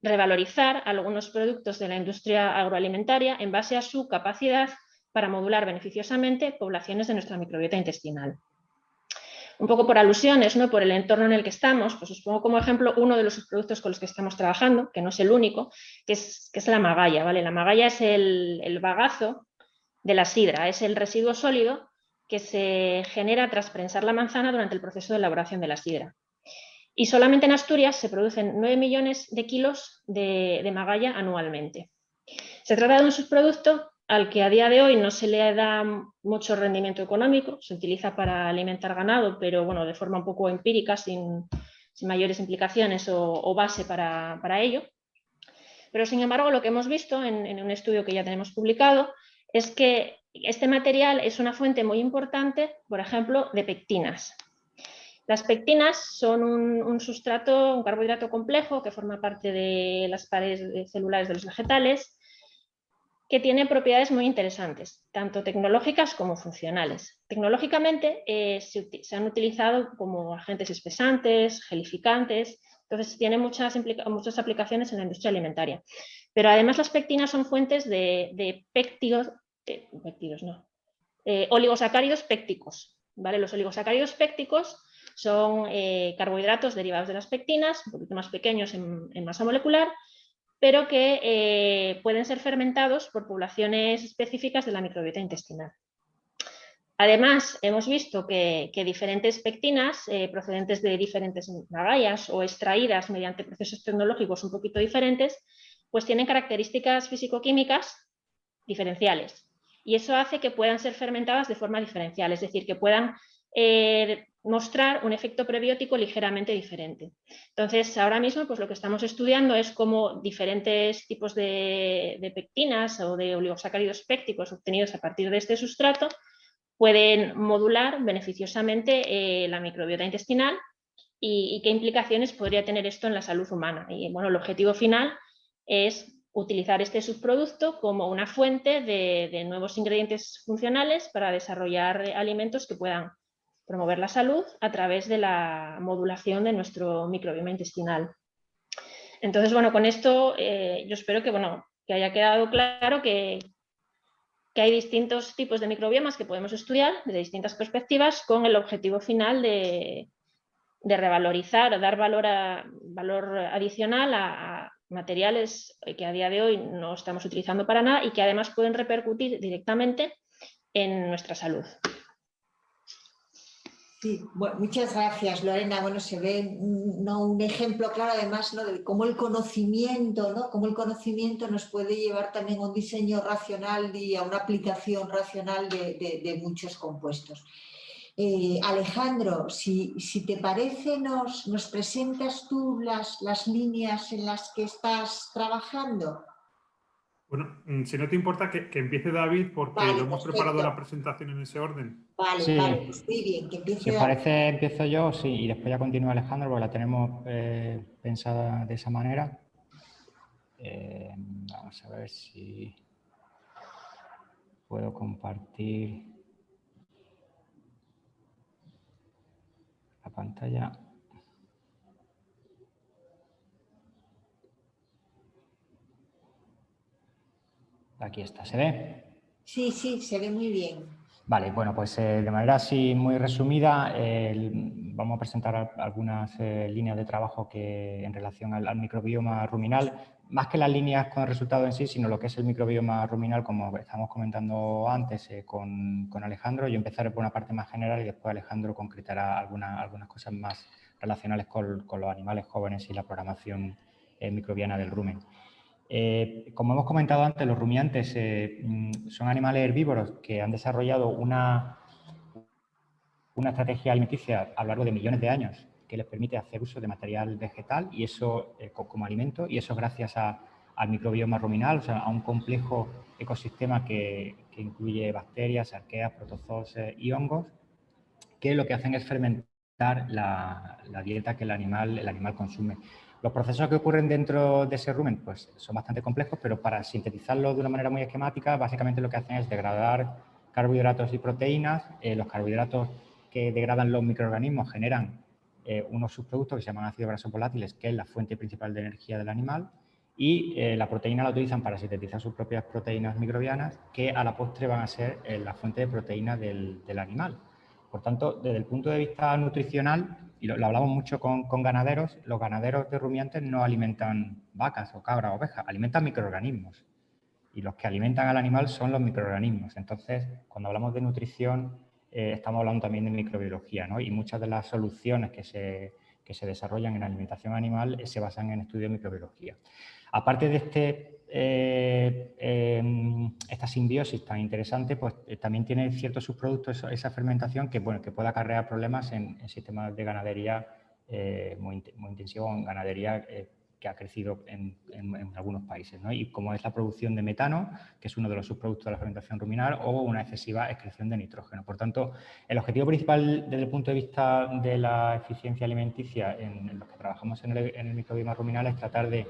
revalorizar algunos productos de la industria agroalimentaria en base a su capacidad para modular beneficiosamente poblaciones de nuestra microbiota intestinal. Un poco por alusiones, ¿no? Por el entorno en el que estamos, pues os pongo como ejemplo uno de los subproductos con los que estamos trabajando, que no es el único, que es la magalla, ¿vale? La magalla es el bagazo de la sidra, es el residuo sólido que se genera tras prensar la manzana durante el proceso de elaboración de la sidra. Y solamente en Asturias se producen 9 millones de kilos de magalla anualmente. Se trata de un subproducto al que a día de hoy no se le da mucho rendimiento económico, se utiliza para alimentar ganado, pero bueno, de forma un poco empírica, sin mayores implicaciones o base para ello. Pero sin embargo, lo que hemos visto en un estudio que ya tenemos publicado es que este material es una fuente muy importante, por ejemplo, de pectinas. Las pectinas son un sustrato, un carbohidrato complejo que forma parte de las paredes celulares de los vegetales, que tiene propiedades muy interesantes, tanto tecnológicas como funcionales. Tecnológicamente se han utilizado como agentes espesantes, gelificantes, entonces tiene muchas aplicaciones en la industria alimentaria. Pero además las pectinas son fuentes de oligosacáridos pécticos. ¿Vale? Los oligosacáridos pécticos son carbohidratos derivados de las pectinas, un poquito más pequeños en masa molecular, pero que pueden ser fermentados por poblaciones específicas de la microbiota intestinal. Además, hemos visto que diferentes pectinas procedentes de diferentes magallas o extraídas mediante procesos tecnológicos un poquito diferentes, pues tienen características físico-químicas diferenciales. Y eso hace que puedan ser fermentadas de forma diferencial, es decir, que puedan mostrar un efecto prebiótico ligeramente diferente. Entonces, ahora mismo pues, lo que estamos estudiando es cómo diferentes tipos de pectinas o de oligosacáridos pécticos obtenidos a partir de este sustrato pueden modular beneficiosamente la microbiota intestinal y qué implicaciones podría tener esto en la salud humana. Y bueno, el objetivo final es utilizar este subproducto como una fuente de nuevos ingredientes funcionales para desarrollar alimentos que puedan promover la salud a través de la modulación de nuestro microbioma intestinal. Entonces, bueno, con esto yo espero que haya quedado claro que hay distintos tipos de microbiomas que podemos estudiar desde distintas perspectivas con el objetivo final de revalorizar o dar valor adicional a materiales que a día de hoy no estamos utilizando para nada y que además pueden repercutir directamente en nuestra salud. Sí, bueno, muchas gracias, Lorena. Bueno, se ve un ejemplo claro además, ¿no?, de cómo el conocimiento, ¿no?, cómo el conocimiento nos puede llevar también a un diseño racional y a una aplicación racional de muchos compuestos. Alejandro, si te parece, nos presentas tú las líneas en las que estás trabajando. Bueno, si no te importa que empiece David, porque Vale, lo hemos perfecto. preparado la presentación en ese orden. Vale, Sí. vale, pues muy bien, que empiece Si os David. parece, empiezo yo, sí, y después ya continúa Alejandro, porque la tenemos pensada de esa manera. Vamos a ver si puedo compartir la pantalla. Aquí está, ¿se ve? Sí, se ve muy bien. Vale, bueno, pues de manera así muy resumida vamos a presentar algunas líneas de trabajo que en relación al microbioma ruminal, más que las líneas con el resultado en sí, sino lo que es el microbioma ruminal, como estábamos comentando antes con Alejandro. Yo empezaré por una parte más general y después Alejandro concretará algunas cosas más relacionadas con los animales jóvenes y la programación microbiana del rumen. Como hemos comentado antes, los rumiantes son animales herbívoros que han desarrollado una estrategia alimenticia a lo largo de millones de años que les permite hacer uso de material vegetal y eso como alimento, y eso gracias al microbioma ruminal, o sea, a un complejo ecosistema que incluye bacterias, arqueas, protozoos y hongos, que lo que hacen es fermentar la dieta que el animal consume. Los procesos que ocurren dentro de ese rumen pues, son bastante complejos, pero para sintetizarlo de una manera muy esquemática, básicamente lo que hacen es degradar carbohidratos y proteínas. Los carbohidratos que degradan los microorganismos generan unos subproductos que se llaman ácidos grasos volátiles, que es la fuente principal de energía del animal, y la proteína la utilizan para sintetizar sus propias proteínas microbianas, que a la postre van a ser la fuente de proteína del animal. Por tanto, desde el punto de vista nutricional, y lo hablamos mucho con ganaderos, los ganaderos de rumiantes no alimentan vacas o cabras o ovejas, alimentan microorganismos. Y los que alimentan al animal son los microorganismos. Entonces, cuando hablamos de nutrición, estamos hablando también de microbiología, ¿no? Y muchas de las soluciones que que se desarrollan en alimentación animal se basan en estudios de microbiología. Aparte de esta simbiosis tan interesante, pues también tiene ciertos subproductos esa fermentación que, bueno, que puede acarrear problemas en sistemas de ganadería muy intensivo, en ganadería que ha crecido en algunos países, ¿no? Y como es la producción de metano, que es uno de los subproductos de la fermentación ruminar, o una excesiva excreción de nitrógeno. Por tanto, el objetivo principal desde el punto de vista de la eficiencia alimenticia en los que trabajamos en el microbioma ruminal es tratar de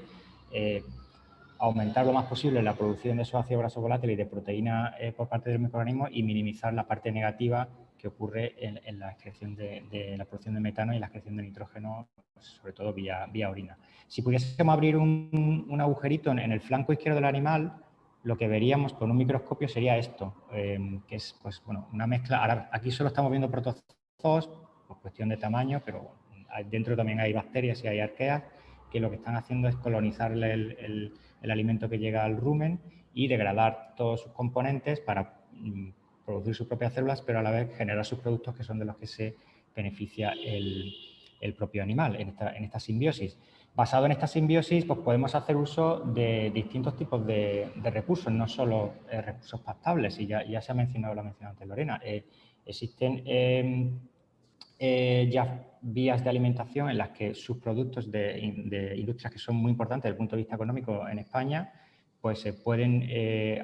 aumentar lo más posible la producción de esos ácidos grasos volátiles y de proteína por parte del microorganismo y minimizar la parte negativa que ocurre en la excreción de la producción de metano y la excreción de nitrógeno, sobre todo vía orina. Si pudiésemos abrir un agujerito en el flanco izquierdo del animal, lo que veríamos con un microscopio sería esto, que es pues, bueno, una mezcla. Ahora, aquí solo estamos viendo protozoos, por cuestión de tamaño, pero dentro también hay bacterias y hay arqueas, que lo que están haciendo es colonizar el alimento que llega al rumen y degradar todos sus componentes para producir sus propias células, pero a la vez generar sus productos que son de los que se beneficia el propio animal en esta simbiosis. Basado en esta simbiosis, pues podemos hacer uso de distintos tipos de recursos, no solo recursos pastables, y ya se ha mencionado, lo ha mencionado antes Lorena. Existen ya vías de alimentación en las que sus productos de industrias que son muy importantes desde el punto de vista económico en España, pues se pueden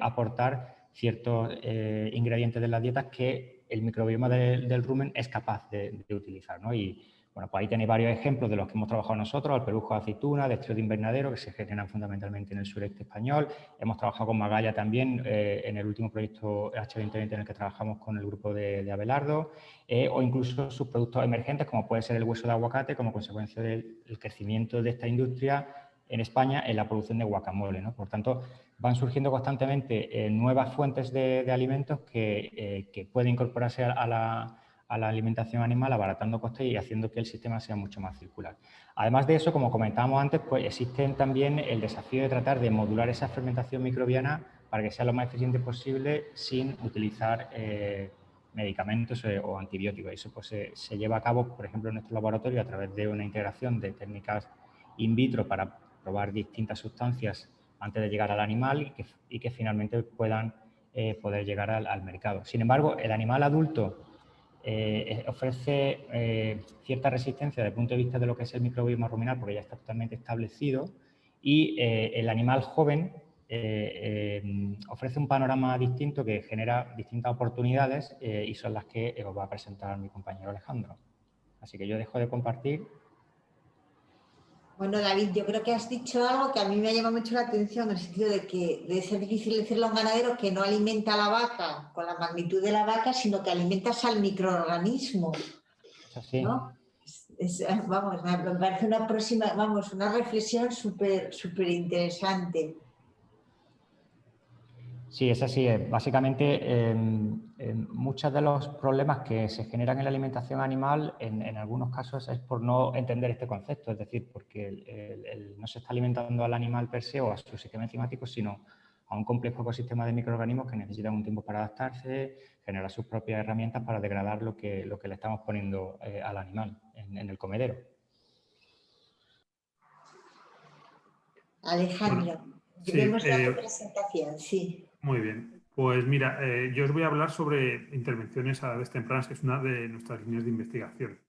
aportar ciertos ingredientes de las dietas que el microbioma del rumen es capaz de utilizar, ¿no? Y bueno, pues ahí tenéis varios ejemplos de los que hemos trabajado nosotros: alperujo de aceituna, de estrío de invernadero, que se generan fundamentalmente en el sureste español. Hemos trabajado con magalla también en el último proyecto H2020 en el que trabajamos con el grupo de Abelardo, o incluso sus productos emergentes, como puede ser el hueso de aguacate, como consecuencia del crecimiento de esta industria en España en la producción de guacamole, ¿no? Por tanto, van surgiendo constantemente nuevas fuentes de alimentos que pueden incorporarse a la alimentación animal, abaratando costes y haciendo que el sistema sea mucho más circular. Además de eso, como comentábamos antes, pues existen también el desafío de tratar de modular esa fermentación microbiana para que sea lo más eficiente posible sin utilizar medicamentos o antibióticos. Eso pues, se lleva a cabo, por ejemplo, en nuestro laboratorio a través de una integración de técnicas in vitro para probar distintas sustancias antes de llegar al animal y que finalmente puedan poder llegar al mercado. Sin embargo, el animal adulto ofrece cierta resistencia desde el punto de vista de lo que es el microbioma ruminal, porque ya está totalmente establecido, y el animal joven ofrece un panorama distinto que genera distintas oportunidades y son las que os va a presentar mi compañero Alejandro. Así que yo dejo de compartir. Bueno, David, yo creo que has dicho algo que a mí me ha llamado mucho la atención, en el sentido de que debe ser difícil decirle a un ganadero que no alimenta a la vaca con la magnitud de la vaca, sino que alimentas al microorganismo, ¿no? Vamos, me parece una reflexión súper interesante. Sí, es así. Básicamente, muchos de los problemas que se generan en la alimentación animal, en algunos casos, es por no entender este concepto, es decir, porque no se está alimentando al animal per se o a su sistema enzimático, sino a un complejo ecosistema de microorganismos que necesitan un tiempo para adaptarse, generar sus propias herramientas para degradar lo que le estamos poniendo al animal en el comedero. Alejandro, vemos la presentación, sí. Muy bien. Pues mira, yo os voy a hablar sobre intervenciones a edades tempranas, que es una de nuestras líneas de investigación.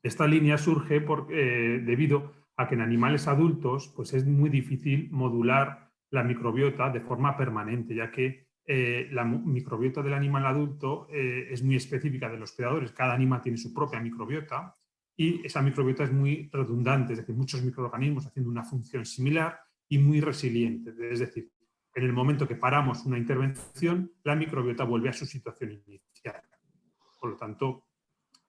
Esta línea surge debido a que en animales adultos pues es muy difícil modular la microbiota de forma permanente, ya que la microbiota del animal adulto es muy específica de los predadores. Cada animal tiene su propia microbiota y esa microbiota es muy redundante, es decir, muchos microorganismos haciendo una función similar y muy resiliente. Es decir, en el momento que paramos una intervención, la microbiota vuelve a su situación inicial. Por lo tanto,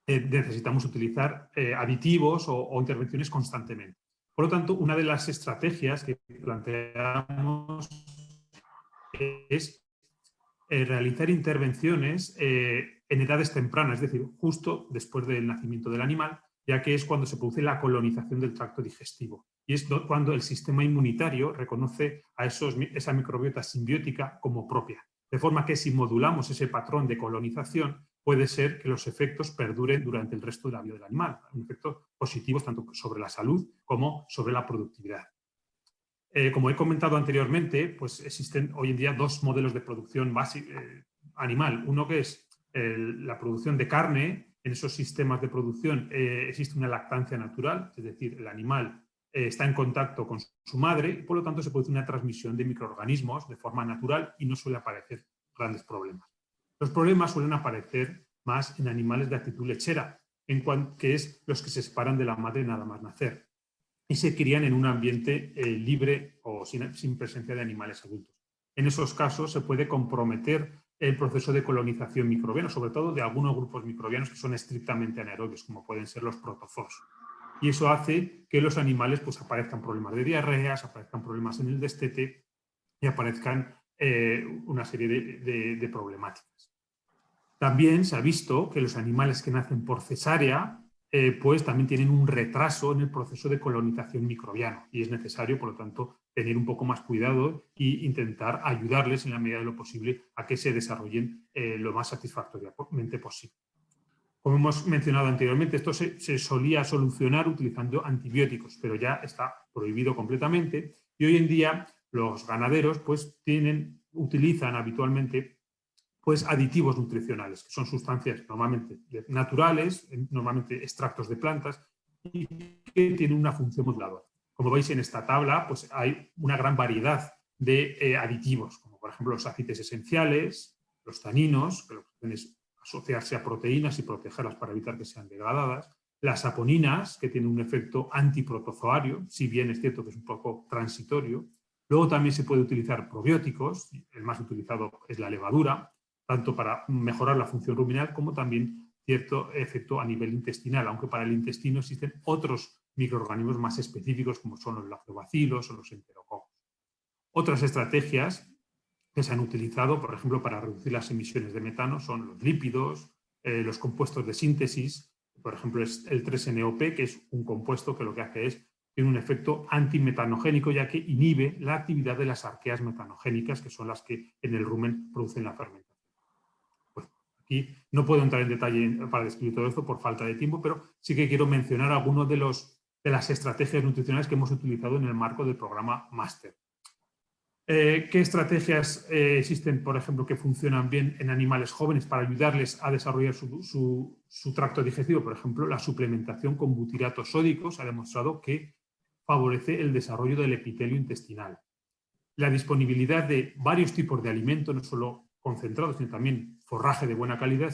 necesitamos utilizar aditivos o intervenciones constantemente. Por lo tanto, una de las estrategias que planteamos es realizar intervenciones en edades tempranas, es decir, justo después del nacimiento del animal, ya que es cuando se produce la colonización del tracto digestivo. Y es cuando el sistema inmunitario reconoce a esa microbiota simbiótica como propia. De forma que si modulamos ese patrón de colonización, puede ser que los efectos perduren durante el resto de la vida del animal, efectos positivos tanto sobre la salud como sobre la productividad. Como he comentado anteriormente, pues existen hoy en día dos modelos de producción animal. Uno que es la producción de carne. En esos sistemas de producción existe una lactancia natural, es decir, el animal está en contacto con su madre y por lo tanto se produce una transmisión de microorganismos de forma natural y no suele aparecer grandes problemas. Los problemas suelen aparecer más en animales de actitud lechera, que es los que se separan de la madre nada más nacer y se crían en un ambiente libre o sin presencia de animales adultos. En esos casos se puede comprometer el proceso de colonización microbiana, sobre todo de algunos grupos microbianos que son estrictamente anaerobios, como pueden ser los protozoos. Y eso hace que los animales pues, aparezcan problemas de diarreas, aparezcan problemas en el destete y aparezcan una serie de problemáticas. También se ha visto que los animales que nacen por cesárea pues también tienen un retraso en el proceso de colonización microbiano y es necesario, por lo tanto, tener un poco más cuidado e intentar ayudarles en la medida de lo posible a que se desarrollen lo más satisfactoriamente posible. Como hemos mencionado anteriormente, esto se solía solucionar utilizando antibióticos, pero ya está prohibido completamente y hoy en día los ganaderos pues, utilizan habitualmente pues, aditivos nutricionales, que son sustancias normalmente naturales, normalmente extractos de plantas y que tienen una función moduladora. Como veis en esta tabla, pues hay una gran variedad de aditivos, como por ejemplo los aceites esenciales, los taninos, que lo que hacen es asociarse a proteínas y protegerlas para evitar que sean degradadas, las saponinas, que tienen un efecto antiprotozoario, si bien es cierto que es un poco transitorio. Luego también se puede utilizar probióticos, el más utilizado es la levadura, tanto para mejorar la función ruminal como también cierto efecto a nivel intestinal, aunque para el intestino existen otros microorganismos más específicos como son los lactobacilos o los enterococos. Otras estrategias que se han utilizado, por ejemplo, para reducir las emisiones de metano son los lípidos, los compuestos de síntesis, por ejemplo, es el 3-NOP, que es un compuesto que lo que hace es tiene un efecto antimetanogénico, ya que inhibe la actividad de las arqueas metanogénicas, que son las que en el rumen producen la fermentación. Pues aquí no puedo entrar en detalle para describir todo esto por falta de tiempo, pero sí que quiero mencionar algunos de las estrategias nutricionales que hemos utilizado en el marco del programa Máster. ¿Qué estrategias existen, por ejemplo, que funcionan bien en animales jóvenes para ayudarles a desarrollar su tracto digestivo? Por ejemplo, la suplementación con butiratos sódicos ha demostrado que favorece el desarrollo del epitelio intestinal. La disponibilidad de varios tipos de alimentos, no solo concentrados, sino también forraje de buena calidad,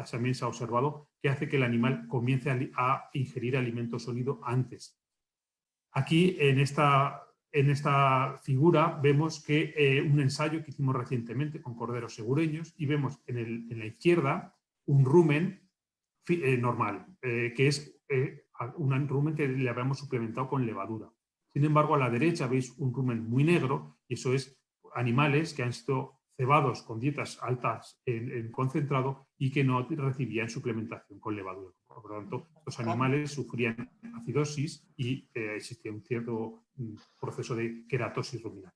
también se ha observado que hace que el animal comience a ingerir alimento sólido antes. Aquí, en esta figura vemos que un ensayo que hicimos recientemente con corderos segureños y vemos en la izquierda un rumen normal, que es un rumen que le habíamos suplementado con levadura. Sin embargo, a la derecha veis un rumen muy negro y eso es animales que han sido cebados con dietas altas en concentrado y que no recibían suplementación con levadura. Por lo tanto, los animales sufrían acidosis y existía un cierto proceso de queratosis ruminal.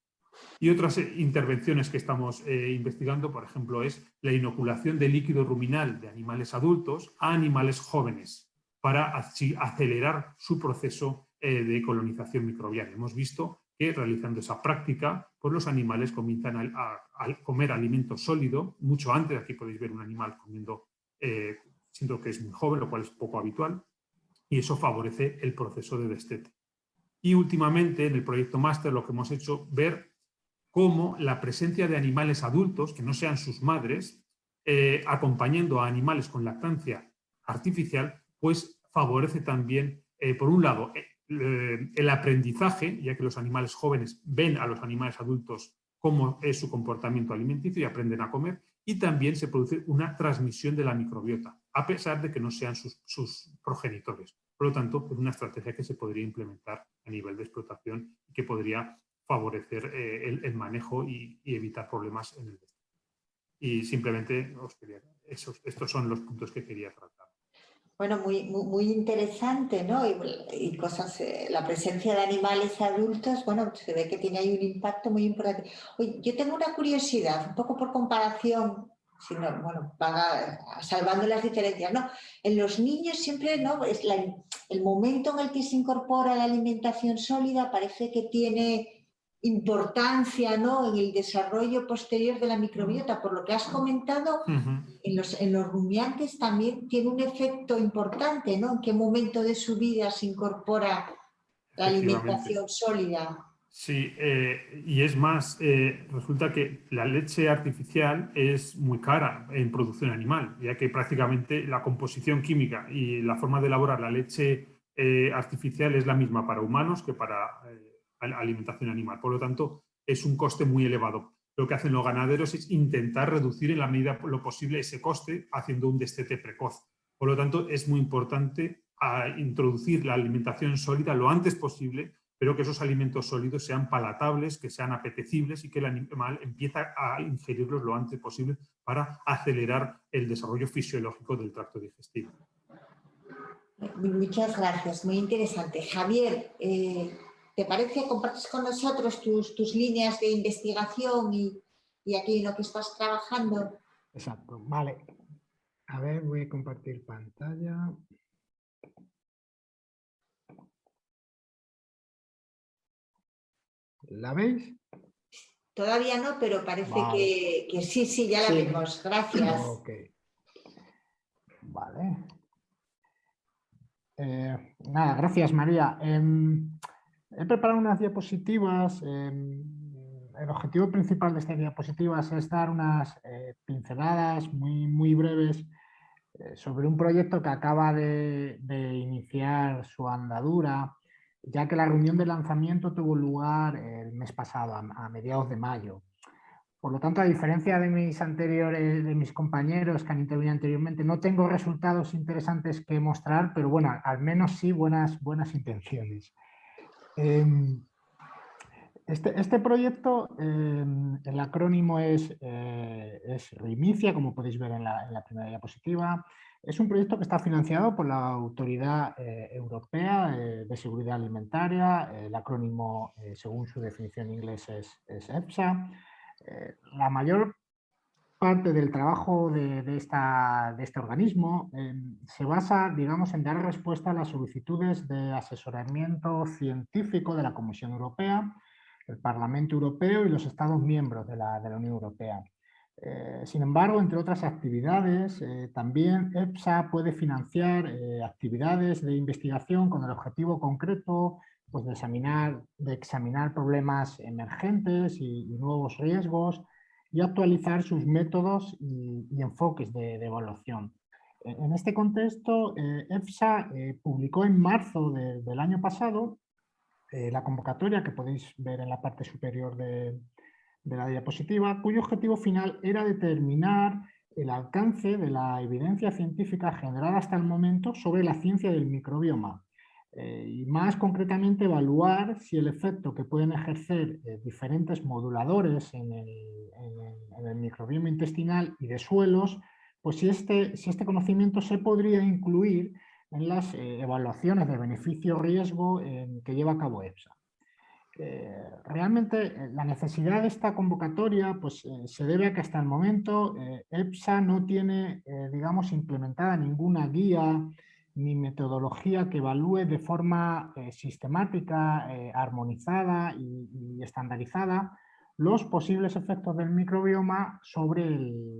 Y otras intervenciones que estamos investigando, por ejemplo, es la inoculación de líquido ruminal de animales adultos a animales jóvenes para así acelerar su proceso de colonización microbiana. Hemos visto que realizando esa práctica, pues los animales comienzan a comer alimento sólido mucho antes. Aquí podéis ver un animal comiendo, siendo que es muy joven, lo cual es poco habitual, y eso favorece el proceso de destete. Y últimamente, en el proyecto Máster, lo que hemos hecho es ver cómo la presencia de animales adultos, que no sean sus madres, acompañando a animales con lactancia artificial, pues favorece también, por un lado, el aprendizaje, ya que los animales jóvenes ven a los animales adultos cómo es su comportamiento alimenticio y aprenden a comer, y también se produce una transmisión de la microbiota, a pesar de que no sean sus progenitores. Por lo tanto, es una estrategia que se podría implementar a nivel de explotación y que podría favorecer el manejo y evitar problemas en el destete. Y simplemente estos son los puntos que quería tratar. Bueno, muy interesante, ¿no? Y cosas, la presencia de animales adultos, bueno, se ve que tiene ahí un impacto muy importante. Oye, yo tengo una curiosidad, un poco por comparación sino, bueno, salvando las diferencias, ¿no? En los niños siempre, ¿no? Es el momento en el que se incorpora la alimentación sólida parece que tiene importancia, ¿no? En el desarrollo posterior de la microbiota. Por lo que has comentado, en los rumiantes también tiene un efecto importante, ¿no? En qué momento de su vida se incorpora la alimentación sólida. Sí, y es más, resulta que la leche artificial es muy cara en producción animal, ya que prácticamente la composición química y la forma de elaborar la leche artificial es la misma para humanos que para alimentación animal. Por lo tanto, es un coste muy elevado. Lo que hacen los ganaderos es intentar reducir en la medida lo posible ese coste haciendo un destete precoz. Por lo tanto, es muy importante introducir la alimentación sólida lo antes posible, pero que esos alimentos sólidos sean palatables, que sean apetecibles y que el animal empiece a ingerirlos lo antes posible para acelerar el desarrollo fisiológico del tracto digestivo. Muchas gracias, muy interesante. Javier, ¿te parece? ¿Compartes con nosotros tus líneas de investigación y aquí en lo que estás trabajando? Exacto, vale. A ver, voy a compartir pantalla. ¿La veis? Todavía no, pero parece que sí, ya la vemos. Gracias. Ok. Vale. Nada, gracias María. He preparado unas diapositivas. El objetivo principal de estas diapositivas es dar unas pinceladas muy breves sobre un proyecto que acaba de iniciar su andadura, ya que la reunión de lanzamiento tuvo lugar el mes pasado, a mediados de mayo. Por lo tanto, a diferencia de mis compañeros que han intervenido anteriormente, no tengo resultados interesantes que mostrar, pero bueno, al menos sí buenas intenciones. Este proyecto, el acrónimo es RIMICIA, como podéis ver en la primera diapositiva. Es un proyecto que está financiado por la Autoridad Europea de Seguridad Alimentaria. El acrónimo, según su definición en inglés, es EFSA. La mayor parte del trabajo de este organismo se basa, digamos, en dar respuesta a las solicitudes de asesoramiento científico de la Comisión Europea, el Parlamento Europeo y los Estados miembros de la Unión Europea. Sin embargo, entre otras actividades, también EFSA puede financiar actividades de investigación con el objetivo concreto pues, de examinar problemas emergentes y nuevos riesgos y actualizar sus métodos y enfoques de evaluación. En este contexto, EFSA publicó en marzo del año pasado la convocatoria que podéis ver en la parte superior de la diapositiva, cuyo objetivo final era determinar el alcance de la evidencia científica generada hasta el momento sobre la ciencia del microbioma y más concretamente evaluar si el efecto que pueden ejercer diferentes moduladores en el microbioma intestinal y de suelos, pues si este conocimiento se podría incluir en las evaluaciones de beneficio-riesgo que lleva a cabo EFSA. Realmente la necesidad de esta convocatoria pues, se debe a que hasta el momento EFSA no tiene, digamos, implementada ninguna guía ni metodología que evalúe de forma sistemática, armonizada y estandarizada los posibles efectos del microbioma sobre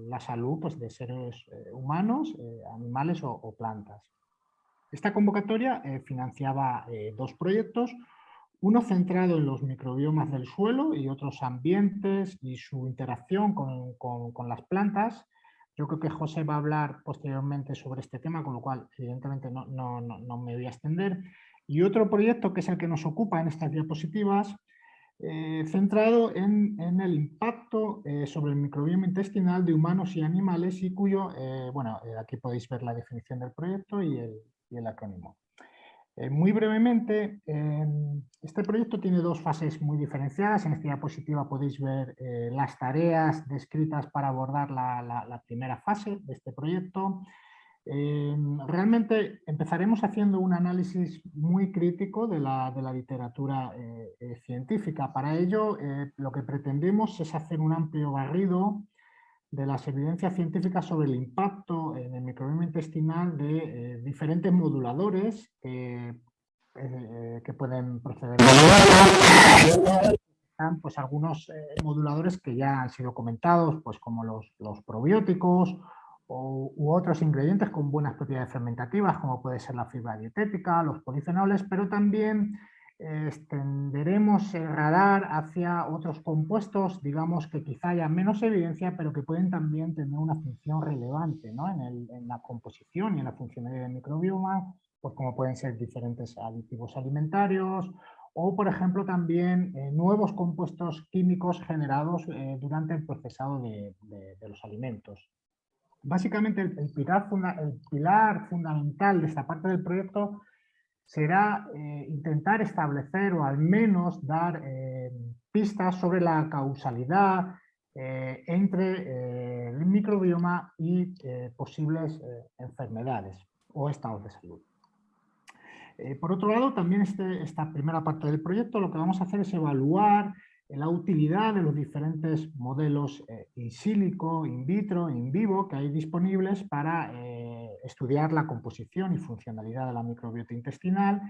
la salud pues, de seres humanos, animales o plantas. Esta convocatoria financiaba dos proyectos, uno centrado en los microbiomas del suelo y otros ambientes y su interacción con las plantas. Yo creo que José va a hablar posteriormente sobre este tema, con lo cual evidentemente no me voy a extender. Y otro proyecto que es el que nos ocupa en estas diapositivas, centrado en el impacto sobre el microbioma intestinal de humanos y animales y cuyo, aquí podéis ver la definición del proyecto y el acrónimo. Muy brevemente, este proyecto tiene dos fases muy diferenciadas. En esta diapositiva podéis ver las tareas descritas para abordar la primera fase de este proyecto. Realmente empezaremos haciendo un análisis muy crítico de la literatura científica. Para ello, lo que pretendemos es hacer un amplio barrido de las evidencias científicas sobre el impacto en el microbioma intestinal de diferentes moduladores que pueden proceder. Pues algunos moduladores que ya han sido comentados, pues como los probióticos u otros ingredientes con buenas propiedades fermentativas, como puede ser la fibra dietética, los polifenoles, pero también extenderemos el radar hacia otros compuestos, digamos, que quizá haya menos evidencia, pero que pueden también tener una función relevante, ¿no? en la composición y en la funcionalidad del microbioma, pues como pueden ser diferentes aditivos alimentarios o, por ejemplo, también nuevos compuestos químicos generados durante el procesado de los alimentos. Básicamente, el pilar fundamental de esta parte del proyecto será intentar establecer o al menos dar pistas sobre la causalidad entre el microbioma y posibles enfermedades o estados de salud. Por otro lado, también esta primera parte del proyecto lo que vamos a hacer es evaluar la utilidad de los diferentes modelos in silico, in vitro, in vivo que hay disponibles para estudiar la composición y funcionalidad de la microbiota intestinal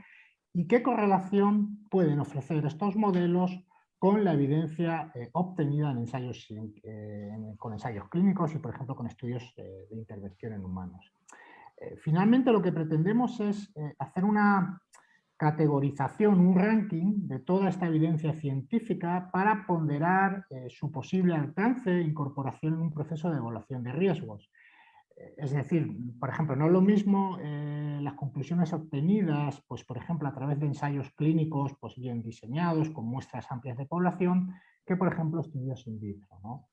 y qué correlación pueden ofrecer estos modelos con la evidencia obtenida en ensayos, con ensayos clínicos y, por ejemplo, con estudios de intervención en humanos. Finalmente, lo que pretendemos es hacer una categorización, un ranking de toda esta evidencia científica para ponderar su posible alcance e incorporación en un proceso de evaluación de riesgos. Es decir, por ejemplo, no es lo mismo las conclusiones obtenidas, pues, por ejemplo, a través de ensayos clínicos pues, bien diseñados, con muestras amplias de población, que, por ejemplo, estudios in vitro, ¿no?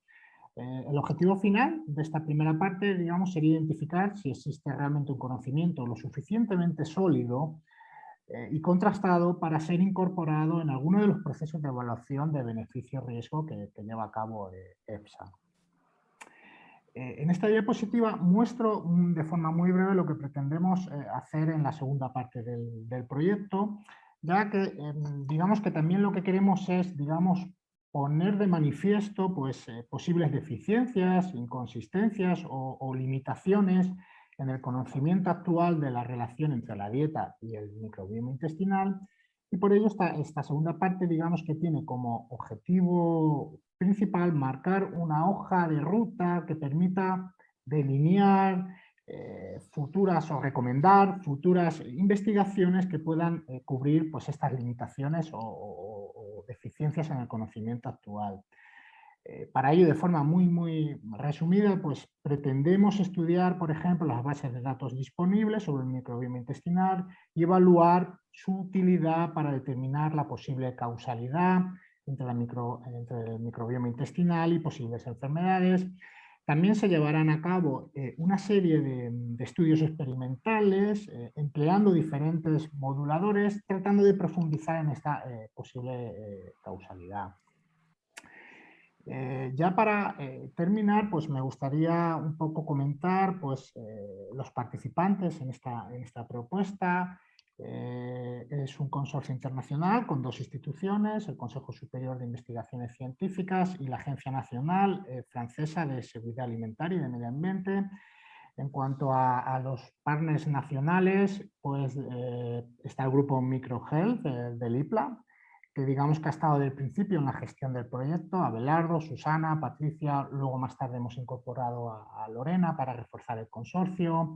El objetivo final de esta primera parte, digamos, sería identificar si existe realmente un conocimiento lo suficientemente sólido y contrastado para ser incorporado en alguno de los procesos de evaluación de beneficio-riesgo que lleva a cabo EFSA. En esta diapositiva muestro de forma muy breve lo que pretendemos hacer en la segunda parte del proyecto, ya que digamos que también lo que queremos es, digamos, poner de manifiesto pues, posibles deficiencias, inconsistencias o limitaciones en el conocimiento actual de la relación entre la dieta y el microbioma intestinal, y por ello esta segunda parte, digamos, que tiene como objetivo principal marcar una hoja de ruta que permita delinear futuras o recomendar futuras investigaciones que puedan cubrir pues, estas limitaciones o deficiencias en el conocimiento actual. Para ello, de forma muy resumida, pues pretendemos estudiar, por ejemplo, las bases de datos disponibles sobre el microbioma intestinal y evaluar su utilidad para determinar la posible causalidad entre el microbioma intestinal y posibles enfermedades. También se llevarán a cabo una serie de estudios experimentales empleando diferentes moduladores, tratando de profundizar en esta posible causalidad. Ya para terminar, pues me gustaría un poco comentar pues, los participantes en esta propuesta. Es un consorcio internacional con 2 instituciones, el Consejo Superior de Investigaciones Científicas y la Agencia Nacional Francesa de Seguridad Alimentaria y de Medio Ambiente. En cuanto a los partners nacionales, pues está el grupo MicroHealth del IPLA, que digamos que ha estado desde el principio en la gestión del proyecto, Abelardo, Susana, Patricia, luego más tarde hemos incorporado a Lorena para reforzar el consorcio.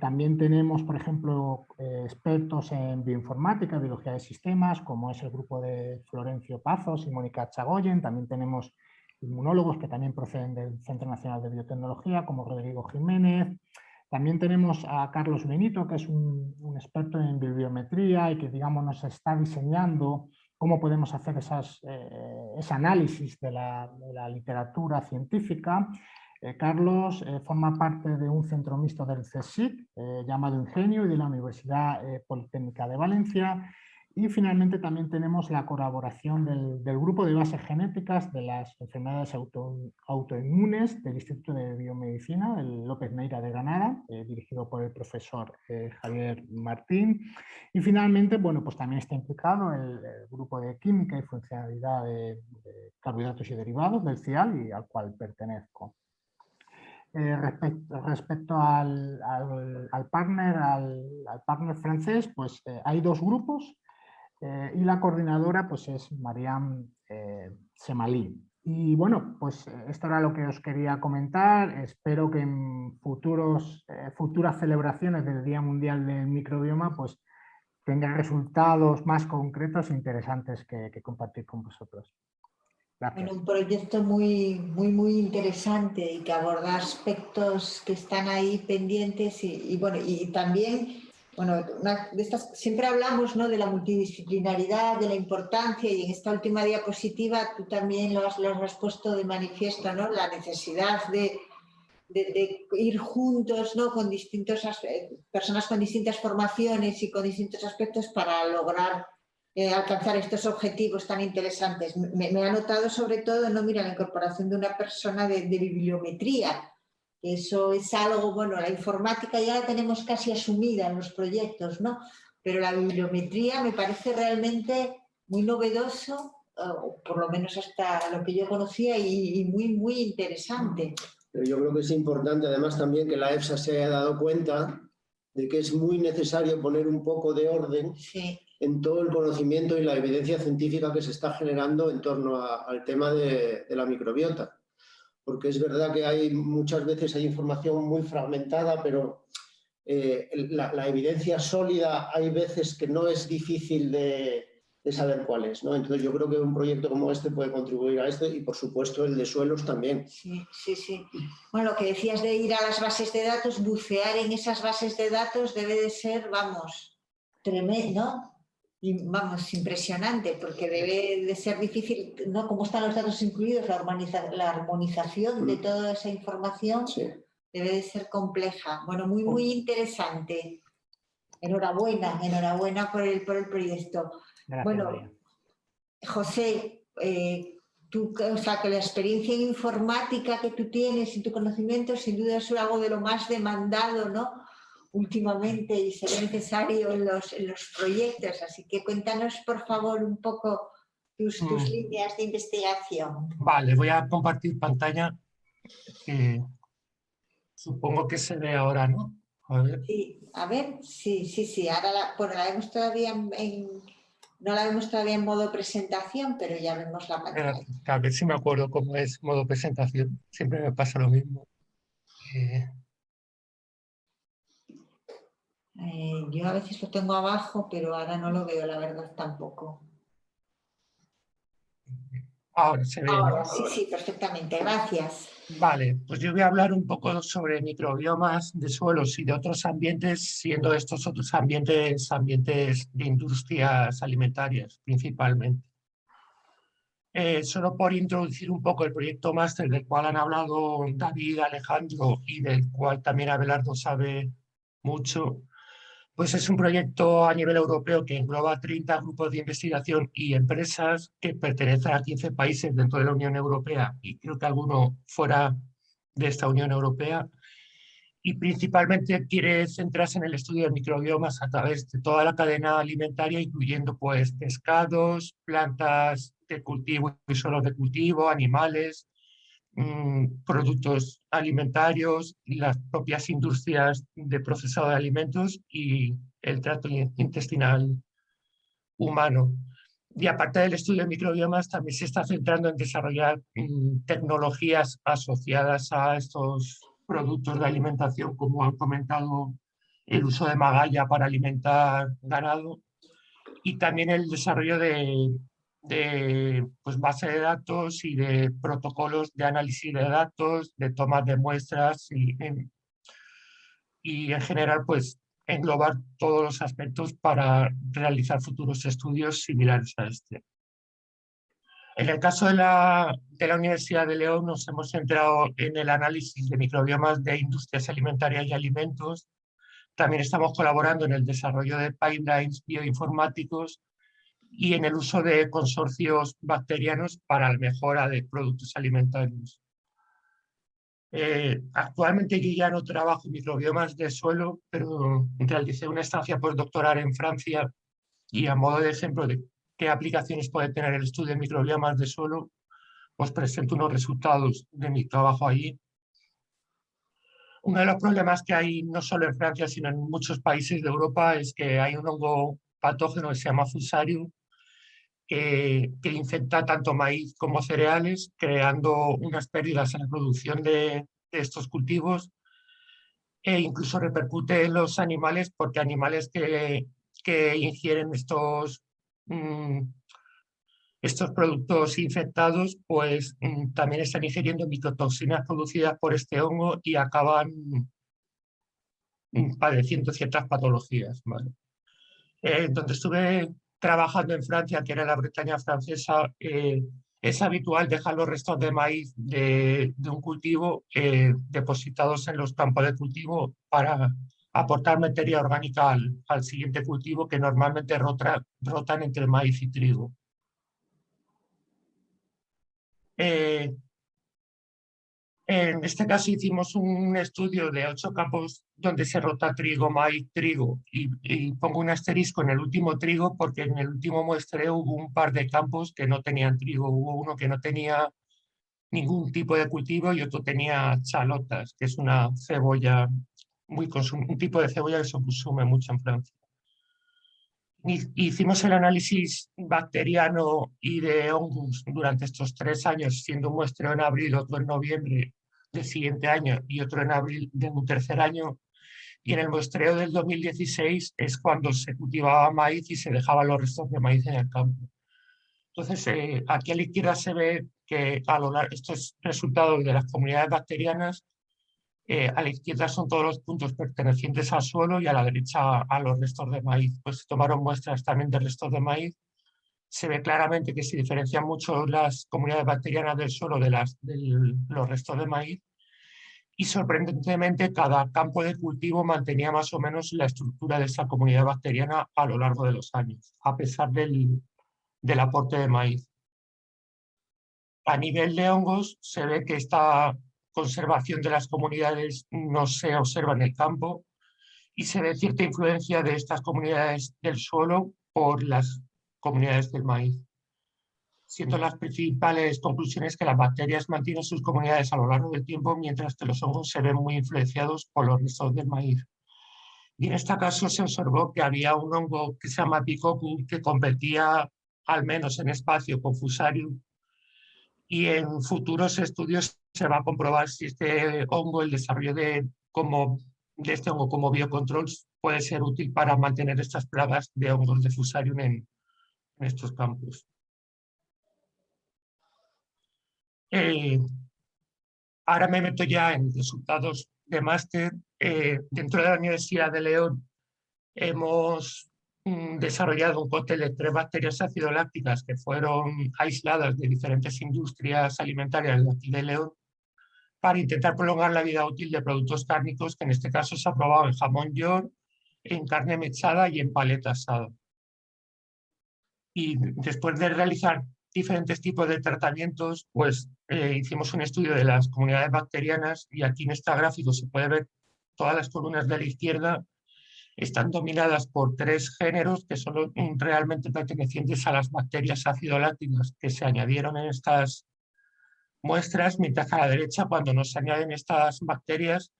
También tenemos, por ejemplo, expertos en bioinformática, biología de sistemas, como es el grupo de Florencio Pazos y Mónica Chagoyen. También tenemos inmunólogos que también proceden del Centro Nacional de Biotecnología, como Rodrigo Jiménez. También tenemos a Carlos Benito, que es un experto en bibliometría y que, digamos, nos está diseñando cómo podemos hacer ese análisis de la literatura científica. Carlos forma parte de un centro mixto del CSIC llamado Ingenio y de la Universidad Politécnica de Valencia. Y finalmente también tenemos la colaboración del grupo de bases genéticas de las enfermedades autoinmunes del Instituto de Biomedicina, el López Neira de Granada, dirigido por el profesor Javier Martín. Y finalmente, bueno, pues también está implicado el grupo de química y funcionalidad de carbohidratos y derivados del CIAL, y al cual pertenezco. Respecto al partner francés, pues hay dos grupos. Y la coordinadora pues es Mariam Semalí. Y bueno, pues esto era lo que os quería comentar. Espero que en futuras celebraciones del Día Mundial del Microbioma pues tengan resultados más concretos e interesantes que compartir con vosotros. Gracias. Bueno, un proyecto muy interesante y que aborda aspectos que están ahí pendientes y bueno, y también... Bueno, siempre hablamos, ¿no?, de la multidisciplinaridad, de la importancia, y en esta última diapositiva tú también lo has puesto de manifiesto, ¿no?, la necesidad de ir juntos, ¿no?, con personas con distintas formaciones y con distintos aspectos para lograr alcanzar estos objetivos tan interesantes. Me ha notado sobre todo, ¿no?, mira, la incorporación de una persona de bibliometría. Eso es algo, bueno, la informática ya la tenemos casi asumida en los proyectos, ¿no? Pero la bibliometría me parece realmente muy novedoso, por lo menos hasta lo que yo conocía, y muy interesante. Pero yo creo que es importante además también que la EFSA se haya dado cuenta de que es muy necesario poner un poco de orden en todo el conocimiento y la evidencia científica que se está generando en torno al tema de la microbiota. Porque es verdad que muchas veces hay información muy fragmentada, pero la evidencia sólida hay veces que no es difícil de saber cuál es, ¿no? Entonces yo creo que un proyecto como este puede contribuir a esto, y por supuesto el de suelos también. Sí. Bueno, lo que decías de ir a las bases de datos, bucear en esas bases de datos debe de ser, vamos, tremendo, ¿no? Y vamos, impresionante, porque debe de ser difícil, ¿no?, cómo están los datos incluidos, la armonización de toda esa información debe de ser compleja. Bueno, muy interesante. Enhorabuena por el proyecto. Gracias, bueno, María. José, tú, o sea, que la experiencia en informática que tú tienes y tu conocimiento sin duda es algo de lo más demandado, ¿no?, últimamente, y sería necesario en los proyectos. Así que cuéntanos, por favor, un poco tus líneas de investigación. Vale, voy a compartir pantalla. Supongo que se ve ahora, ¿no? A ver. Sí. Ahora la vemos todavía no la vemos todavía en modo presentación, pero ya vemos la pantalla. A ver si me acuerdo cómo es modo presentación. Siempre me pasa lo mismo. Yo a veces lo tengo abajo, pero ahora no lo veo, la verdad, tampoco. Ahora se ve. Ahora, sí, perfectamente, gracias. Vale, pues yo voy a hablar un poco sobre microbiomas de suelos y de otros ambientes, siendo estos otros ambientes de industrias alimentarias principalmente. Solo por introducir un poco el proyecto máster del cual han hablado David, Alejandro, y del cual también Abelardo sabe mucho, pues es un proyecto a nivel europeo que engloba 30 grupos de investigación y empresas que pertenecen a 15 países dentro de la Unión Europea, y creo que alguno fuera de esta Unión Europea, y principalmente quiere centrarse en el estudio de microbiomas a través de toda la cadena alimentaria, incluyendo pues pescados, plantas de cultivo y suelos de cultivo, animales, productos alimentarios, las propias industrias de procesado de alimentos y el trato intestinal humano. Y aparte del estudio de microbiomas, también se está centrando en desarrollar tecnologías asociadas a estos productos de alimentación, como han comentado, el uso de magalla para alimentar ganado, y también el desarrollo de pues, base de datos y de protocolos de análisis de datos, de tomas de muestras y en general pues englobar todos los aspectos para realizar futuros estudios similares a este. En el caso de la Universidad de León nos hemos centrado en el análisis de microbiomas de industrias alimentarias y alimentos. También estamos colaborando en el desarrollo de pipelines bioinformáticos y en el uso de consorcios bacterianos para la mejora de productos alimentarios. Actualmente yo ya no trabajo en microbiomas de suelo, pero realicé una estancia postdoctoral en Francia y a modo de ejemplo de qué aplicaciones puede tener el estudio de microbiomas de suelo, os presento unos resultados de mi trabajo allí. Uno de los problemas que hay no solo en Francia, sino en muchos países de Europa es que hay un hongo patógeno que se llama Fusarium, que infecta tanto maíz como cereales, creando unas pérdidas en la producción de estos cultivos e incluso repercute en los animales porque animales que ingieren estos productos infectados pues también están ingiriendo micotoxinas producidas por este hongo y acaban padeciendo ciertas patologías, ¿vale? Donde estuve trabajando en Francia, que era la Bretaña francesa, es habitual dejar los restos de maíz de un cultivo depositados en los campos de cultivo para aportar materia orgánica al siguiente cultivo, que normalmente rotan entre maíz y trigo. En este caso hicimos un estudio de 8 campos donde se rota trigo, maíz, trigo, y pongo un asterisco en el último trigo porque en el último muestreo hubo un par de campos que no tenían trigo. Hubo uno que no tenía ningún tipo de cultivo y otro tenía chalotas, que es una cebolla, un tipo de cebolla que se consume mucho en Francia. Hicimos el análisis bacteriano y de hongos durante estos 3 años, siendo un muestreo en abril, otro en noviembre del siguiente año y otro en abril de un tercer año. Y en el muestreo del 2016 es cuando se cultivaba maíz y se dejaban los restos de maíz en el campo. Entonces, aquí a la izquierda se ve que estos resultados de las comunidades bacterianas. A la izquierda son todos los puntos pertenecientes al suelo y a la derecha a los restos de maíz. Pues se tomaron muestras también de restos de maíz. Se ve claramente que se diferencian mucho las comunidades bacterianas del suelo de los restos de maíz. Y sorprendentemente cada campo de cultivo mantenía más o menos la estructura de esa comunidad bacteriana a lo largo de los años, a pesar del aporte de maíz. A nivel de hongos se ve que esta conservación de las comunidades no se observa en el campo y se ve cierta influencia de estas comunidades del suelo por las comunidades del maíz, siendo las principales conclusiones que las bacterias mantienen sus comunidades a lo largo del tiempo, mientras que los hongos se ven muy influenciados por los restos del maíz. Y en este caso se observó que había un hongo que se llama Picoccus que competía al menos en espacio con Fusarium, y en futuros estudios se va a comprobar si este hongo, el desarrollo de este hongo como biocontrol puede ser útil para mantener estas plagas de hongos de Fusarium en estos campos. Ahora me meto ya en resultados de máster. Dentro de la Universidad de León hemos desarrollado un cóctel de 3 bacterias ácido-lácticas que fueron aisladas de diferentes industrias alimentarias de aquí de León para intentar prolongar la vida útil de productos cárnicos, que en este caso se ha probado en jamón york, en carne mechada y en paleta asada. Y después de realizar diferentes tipos de tratamientos, pues hicimos un estudio de las comunidades bacterianas y aquí en este gráfico se puede ver todas las columnas de la izquierda están dominadas por 3 géneros que son realmente pertenecientes a las bacterias ácido-lácticas que se añadieron en estas muestras, mientras que a la derecha, cuando no se añaden estas bacterias,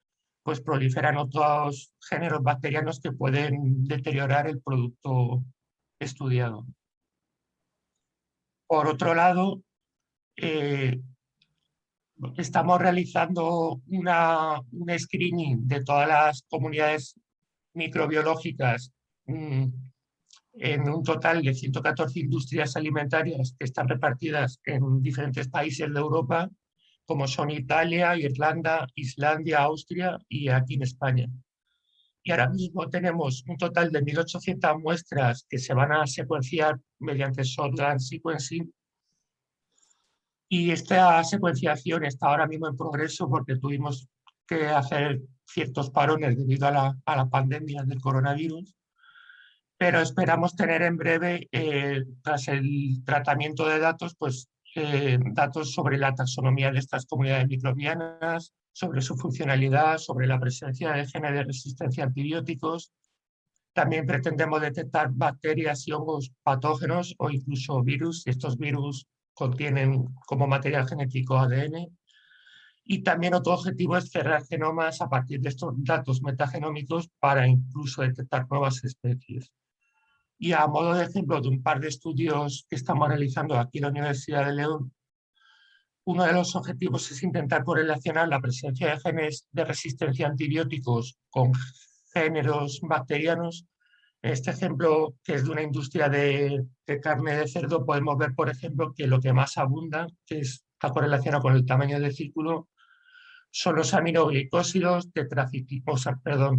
pues proliferan otros géneros bacterianos que pueden deteriorar el producto estudiado. Por otro lado, estamos realizando un screening de todas las comunidades microbiológicas en un total de 114 industrias alimentarias que están repartidas en diferentes países de Europa, como son Italia, Irlanda, Islandia, Austria y aquí en España. Y ahora mismo tenemos un total de 1.800 muestras que se van a secuenciar mediante shotgun sequencing. Y esta secuenciación está ahora mismo en progreso porque tuvimos que hacer ciertos parones debido a la pandemia del coronavirus. pero esperamos tener en breve, tras el tratamiento de datos, pues datos sobre la taxonomía de estas comunidades microbianas, sobre su funcionalidad, sobre la presencia de genes de resistencia a antibióticos. También pretendemos detectar bacterias y hongos patógenos o incluso virus. Estos virus contienen como material genético ADN. Y también otro objetivo es cerrar genomas a partir de estos datos metagenómicos para incluso detectar nuevas especies. Y a modo de ejemplo de un par de estudios que estamos realizando aquí en la Universidad de León, uno de los objetivos es intentar correlacionar la presencia de genes de resistencia a antibióticos con géneros bacterianos. En este ejemplo, que es de una industria de carne de cerdo, podemos ver, por ejemplo, que lo que más abunda, que está correlacionado con el tamaño del círculo, son los aminoglicósidos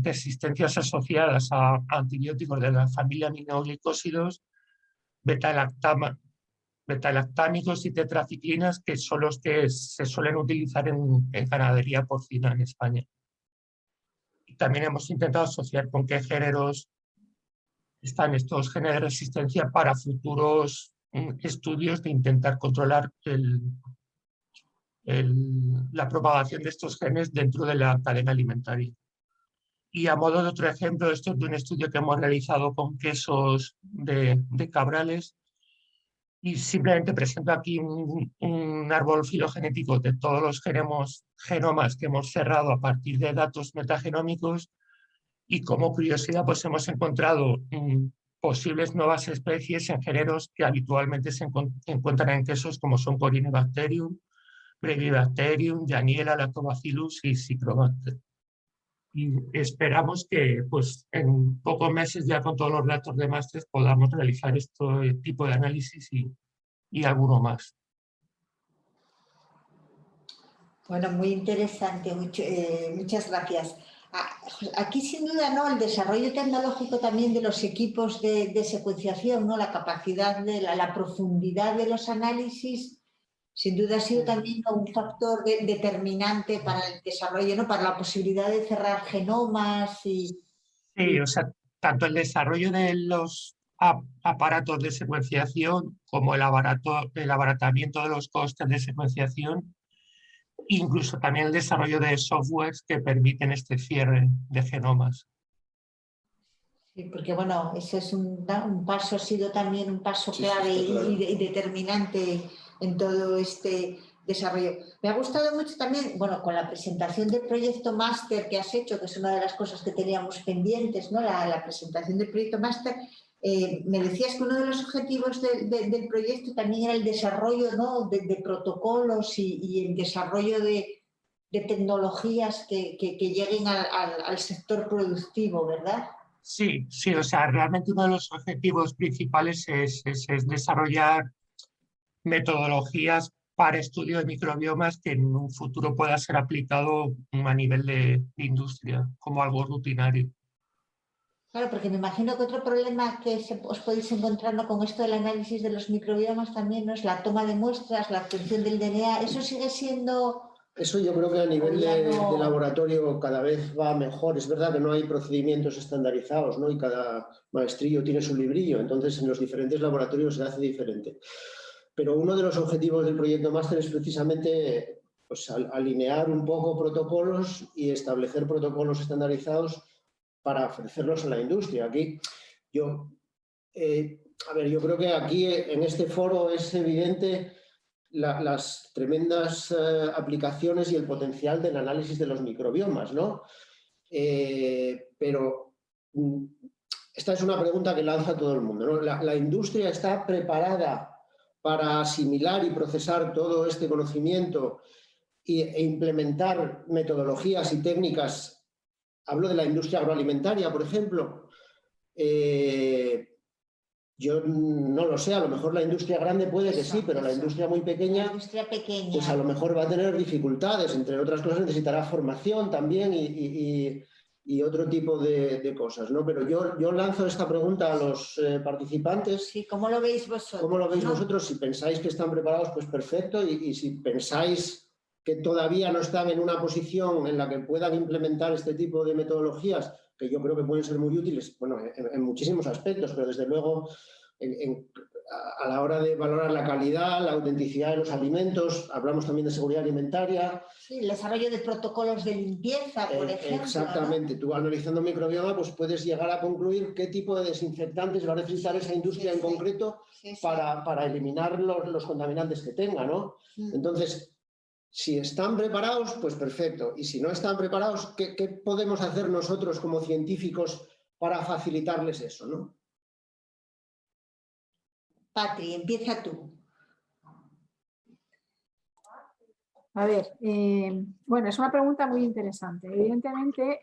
persistencias asociadas a antibióticos de la familia aminoglicósidos, beta-lactámicos y tetraciclinas, que son los que se suelen utilizar en ganadería porcina en España. Y también hemos intentado asociar con qué géneros están estos genes de resistencia para futuros estudios de intentar controlar la propagación de estos genes dentro de la cadena alimentaria. Y a modo de otro ejemplo, esto es de un estudio que hemos realizado con quesos de cabrales, y simplemente presento aquí un árbol filogenético de todos los genomas que hemos cerrado a partir de datos metagenómicos, y como curiosidad pues hemos encontrado posibles nuevas especies en géneros que habitualmente se encuentran en quesos, como son Corynebacterium, Brevibacterium, Janiella, Lactobacillus y Citrobacter. Y esperamos que pues, en pocos meses, ya con todos los datos de máster, podamos realizar este tipo de análisis y alguno más. Bueno, muy interesante, muchas gracias. Aquí sin duda, ¿no?, el desarrollo tecnológico también de los equipos de secuenciación, ¿no?, la capacidad de la profundidad de los análisis, sin duda ha sido también un factor determinante para el desarrollo, ¿no?, para la posibilidad de cerrar genomas. Sí, o sea, tanto el desarrollo de los aparatos de secuenciación como el abaratamiento de los costes de secuenciación, incluso también el desarrollo de softwares que permiten este cierre de genomas. Sí, porque bueno, ese es un paso, ha sido también un paso clave y determinante en todo este desarrollo. Me ha gustado mucho también, bueno, con la presentación del proyecto máster que has hecho, que es una de las cosas que teníamos pendientes, ¿no?, la presentación del proyecto máster. Me decías que uno de los objetivos del proyecto también era el desarrollo, ¿no?, de protocolos y el desarrollo de tecnologías que lleguen al sector productivo, ¿verdad? Sí, o sea, realmente uno de los objetivos principales es desarrollar metodologías para estudio de microbiomas que en un futuro pueda ser aplicado a nivel de industria, como algo rutinario. Claro, porque me imagino que otro problema que os podéis encontrar, ¿no?, con esto del análisis de los microbiomas también, ¿no?, es la toma de muestras, la obtención del DNA. ¿Eso sigue siendo...? Eso yo creo que a nivel de laboratorio cada vez va mejor. Es verdad que no hay procedimientos estandarizados, ¿no?, y cada maestrillo tiene su librillo, entonces en los diferentes laboratorios se hace diferente. Pero uno de los objetivos del proyecto máster es precisamente pues, alinear un poco protocolos y establecer protocolos estandarizados para ofrecerlos a la industria. Aquí yo creo que aquí en este foro es evidente las tremendas aplicaciones y el potencial del análisis de los microbiomas, ¿no? Pero esta es una pregunta que lanza todo el mundo, ¿no? ¿La industria está preparada para asimilar y procesar todo este conocimiento e implementar metodologías y técnicas? Hablo de la industria agroalimentaria, por ejemplo. Yo no lo sé, a lo mejor la industria grande puede que sí, pero la industria muy pequeña, pues a lo mejor va a tener dificultades. Entre otras cosas necesitará formación también y otro tipo de cosas, ¿no? Pero yo lanzo esta pregunta a los participantes. Sí, ¿cómo lo veis vosotros? ¿Cómo lo veis vosotros? Si pensáis que están preparados, pues perfecto. Y si pensáis que todavía no están en una posición en la que puedan implementar este tipo de metodologías, que yo creo que pueden ser muy útiles, bueno, en muchísimos aspectos, pero desde luego a la hora de valorar la calidad, la autenticidad de los alimentos, hablamos también de seguridad alimentaria. Sí, el desarrollo de protocolos de limpieza, por ejemplo. Exactamente. ¿No? Tú analizando microbioma pues puedes llegar a concluir qué tipo de desinfectantes va a necesitar esa industria en concreto para eliminar los contaminantes que tenga, ¿no? Entonces, si están preparados, pues perfecto. Y si no están preparados, ¿qué podemos hacer nosotros como científicos para facilitarles eso, ¿no? Patri, empieza tú. A ver, bueno, es una pregunta muy interesante. Evidentemente,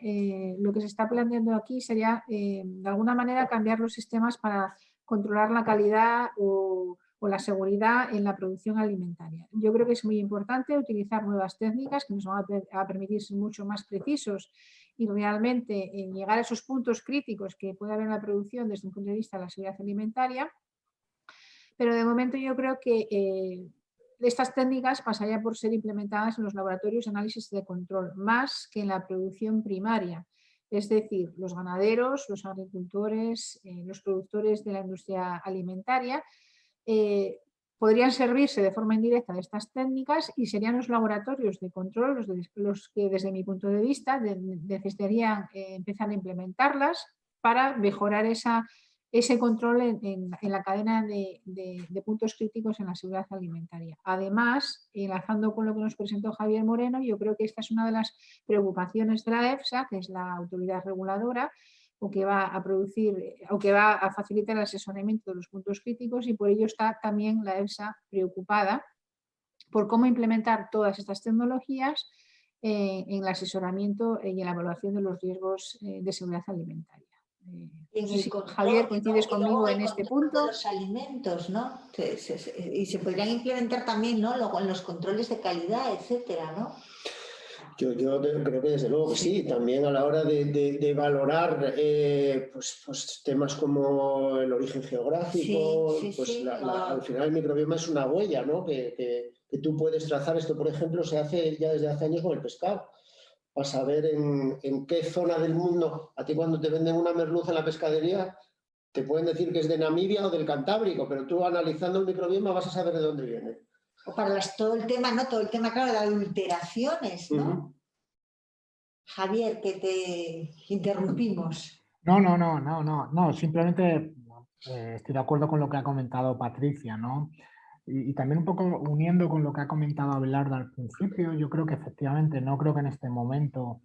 lo que se está planteando aquí sería, de alguna manera, cambiar los sistemas para controlar la calidad o la seguridad en la producción alimentaria. Yo creo que es muy importante utilizar nuevas técnicas que nos van a permitir ser mucho más precisos y realmente llegar a esos puntos críticos que puede haber en la producción desde un punto de vista de la seguridad alimentaria. Pero de momento yo creo que estas técnicas pasarían por ser implementadas en los laboratorios de análisis de control, más que en la producción primaria. Es decir, los ganaderos, los agricultores, los productores de la industria alimentaria podrían servirse de forma indirecta de estas técnicas y serían los laboratorios de control los que desde mi punto de vista necesitarían empezar a implementarlas para mejorar ese control en la cadena de puntos críticos en la seguridad alimentaria. Además, enlazando con lo que nos presentó Javier Moreno, yo creo que esta es una de las preocupaciones de la EFSA, que es la autoridad reguladora, o que va a facilitar el asesoramiento de los puntos críticos, y por ello está también la EFSA preocupada por cómo implementar todas estas tecnologías en el asesoramiento y en la evaluación de los riesgos de seguridad alimentaria. Javier, ¿coincides conmigo en este punto? De los alimentos, ¿no? Y se podrían implementar también, ¿no? Luego en los controles de calidad, etcétera, ¿no? Yo creo que desde luego que sí. También a la hora de valorar pues temas como el origen geográfico, al final el microbioma es una huella, ¿no? Que tú puedes trazar. Esto, por ejemplo, se hace ya desde hace años con el pescado. Para saber en qué zona del mundo, a ti cuando te venden una merluza en la pescadería, te pueden decir que es de Namibia o del Cantábrico, pero tú analizando el microbioma vas a saber de dónde viene. O para todo el tema, ¿no? Todo el tema, claro, de adulteraciones, ¿no? Javier, que te interrumpimos. No, simplemente estoy de acuerdo con lo que ha comentado Patricia, ¿no? Y también un poco uniendo con lo que ha comentado Abelardo al principio, yo creo que efectivamente, no creo que en este momento,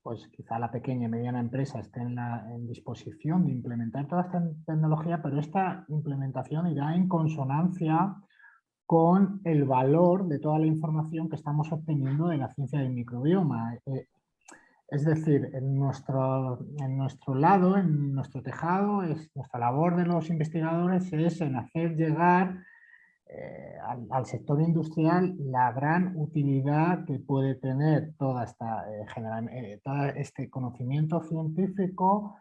pues quizá la pequeña y mediana empresa esté en disposición de implementar toda esta tecnología, pero esta implementación irá en consonancia con el valor de toda la información que estamos obteniendo de la ciencia del microbioma. Es decir, en nuestro lado, en nuestro tejado, nuestra labor de los investigadores es en hacer llegar al sector industrial la gran utilidad que puede tener todo este conocimiento científico,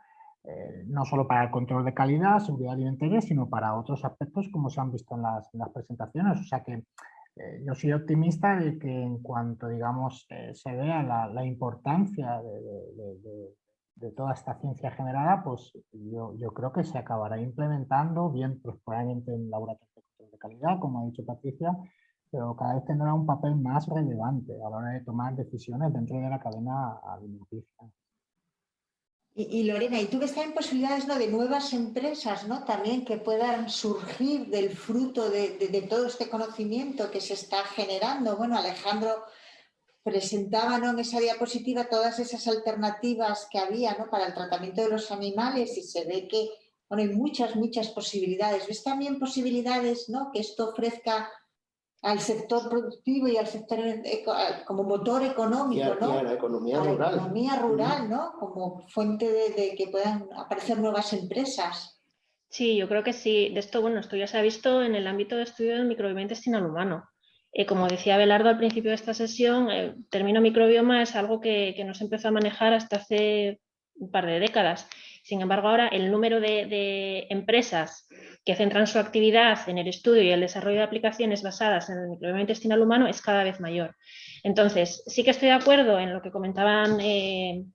no solo para el control de calidad, seguridad alimentaria, sino para otros aspectos como se han visto en las presentaciones. O sea que yo soy optimista de que en cuanto, digamos, se vea la importancia de toda esta ciencia generada, pues yo creo que se acabará implementando, bien pues, probablemente en laboratorios de calidad, como ha dicho Patricia, pero cada vez tendrá un papel más relevante a la hora de tomar decisiones dentro de la cadena alimenticia. Y Lorena, ¿y tú ves también posibilidades, ¿no?, de nuevas empresas, ¿no?, también que puedan surgir del fruto de todo este conocimiento que se está generando? Bueno, Alejandro presentaba, ¿no?, en esa diapositiva todas esas alternativas que había, ¿no?, para el tratamiento de los animales, y se ve que, bueno, hay muchas posibilidades. ¿Ves también posibilidades, ¿no?, que esto ofrezca al sector productivo y al sector como motor económico, ¿no? Y a la economía rural. A la economía rural, ¿no? Como fuente de que puedan aparecer nuevas empresas. Sí, yo creo que sí. De esto, bueno, esto ya se ha visto en el ámbito de estudio del microbioma intestinal humano. Como decía Abelardo al principio de esta sesión, el término microbioma es algo que no se empezó a manejar hasta hace un par de décadas. Sin embargo, ahora el número de empresas que centran su actividad en el estudio y el desarrollo de aplicaciones basadas en el microbioma intestinal humano es cada vez mayor. Entonces, sí que estoy de acuerdo en lo que comentaban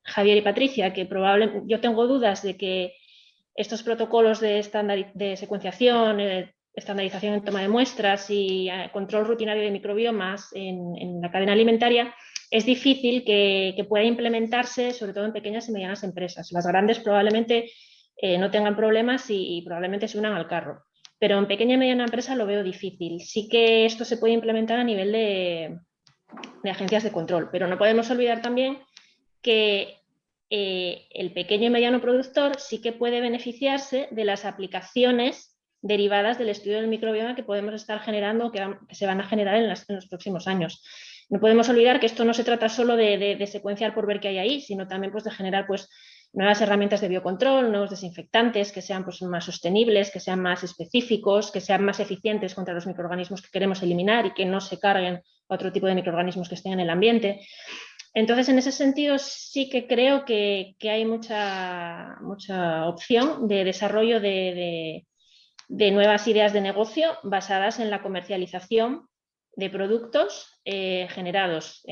Javier y Patricia, que probablemente yo tengo dudas de que estos protocolos de secuenciación, estandarización en toma de muestras y control rutinario de microbiomas en la cadena alimentaria, es difícil que pueda implementarse, sobre todo en pequeñas y medianas empresas. Las grandes probablemente no tengan problemas y probablemente se unan al carro. Pero en pequeña y mediana empresa lo veo difícil. Sí que esto se puede implementar a nivel de agencias de control, pero no podemos olvidar también que el pequeño y mediano productor sí que puede beneficiarse de las aplicaciones derivadas del estudio del microbioma que podemos estar generando, que se van a generar en los próximos años. No podemos olvidar que esto no se trata solo de secuenciar por ver qué hay ahí, sino también pues, de generar pues, nuevas herramientas de biocontrol, nuevos desinfectantes que sean pues, más sostenibles, que sean más específicos, que sean más eficientes contra los microorganismos que queremos eliminar y que no se carguen a otro tipo de microorganismos que estén en el ambiente. Entonces, en ese sentido, sí que creo que hay mucha opción de desarrollo de nuevas ideas de negocio basadas en la comercialización de productos generados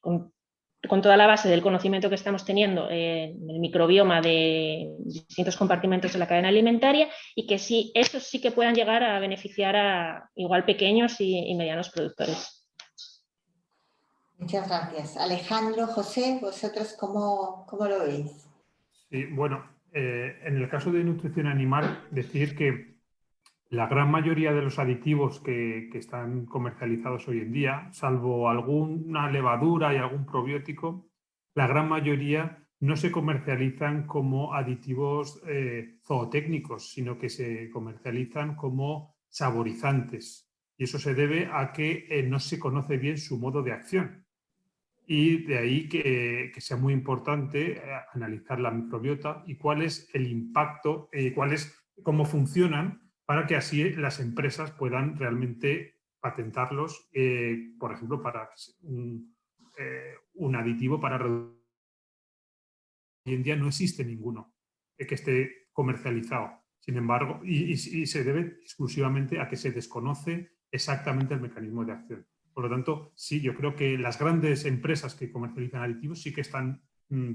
con toda la base del conocimiento que estamos teniendo en el microbioma de distintos compartimentos de la cadena alimentaria y que sí, esos sí que puedan llegar a beneficiar a igual pequeños y medianos productores. Muchas gracias. Alejandro, José, ¿vosotros cómo lo veis? Sí, bueno, en el caso de nutrición animal, decir que la gran mayoría de los aditivos que están comercializados hoy en día, salvo alguna levadura y algún probiótico, la gran mayoría no se comercializan como aditivos zootécnicos, sino que se comercializan como saborizantes. Y eso se debe a que no se conoce bien su modo de acción. Y de ahí que sea muy importante analizar la microbiota y cuál es el impacto, cómo funcionan, para que así las empresas puedan realmente patentarlos, por ejemplo, para un aditivo para reducir. Hoy en día no existe ninguno que esté comercializado. Sin embargo, y se debe exclusivamente a que se desconoce exactamente el mecanismo de acción. Por lo tanto, sí, yo creo que las grandes empresas que comercializan aditivos sí que están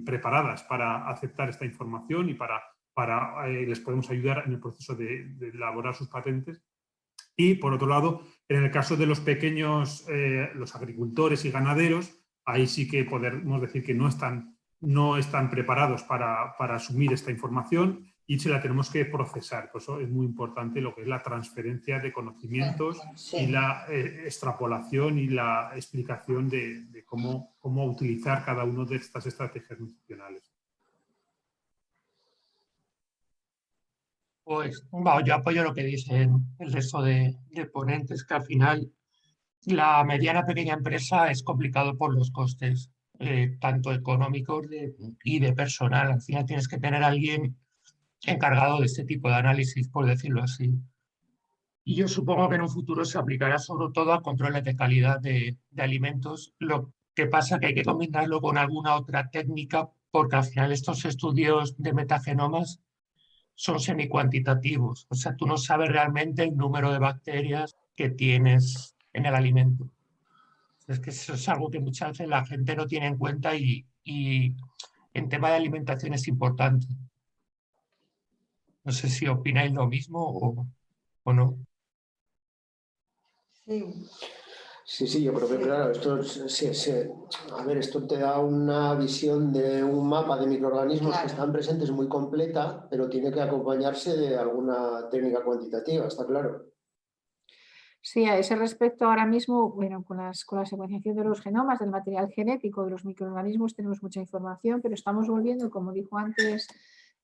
preparadas para aceptar esta información y les podemos ayudar en el proceso de elaborar sus patentes. Y, por otro lado, en el caso de los pequeños, los agricultores y ganaderos, ahí sí que podemos decir que no están preparados para asumir esta información y se la tenemos que procesar. Por eso es muy importante lo que es la transferencia de conocimientos y la extrapolación y la explicación de cómo utilizar cada una de estas estrategias nutricionales. Pues yo apoyo lo que dicen el resto de ponentes, que al final la mediana pequeña empresa es complicado por los costes, tanto económicos y de personal. Al final tienes que tener a alguien encargado de este tipo de análisis, por decirlo así. Y yo supongo que en un futuro se aplicará sobre todo a controles de calidad de alimentos. Lo que pasa que hay que combinarlo con alguna otra técnica, porque al final estos estudios de metagenomas son semi-cuantitativos. O sea, tú no sabes realmente el número de bacterias que tienes en el alimento. Es que eso es algo que muchas veces la gente no tiene en cuenta y en tema de alimentación es importante. No sé si opináis lo mismo o no. Sí, yo creo que claro, esto te da una visión de un mapa de microorganismos que están presentes muy completa, pero tiene que acompañarse de alguna técnica cuantitativa, está claro. Sí, a ese respecto ahora mismo, bueno, con la secuenciación de los genomas, del material genético de los microorganismos tenemos mucha información, pero estamos volviendo, como dijo antes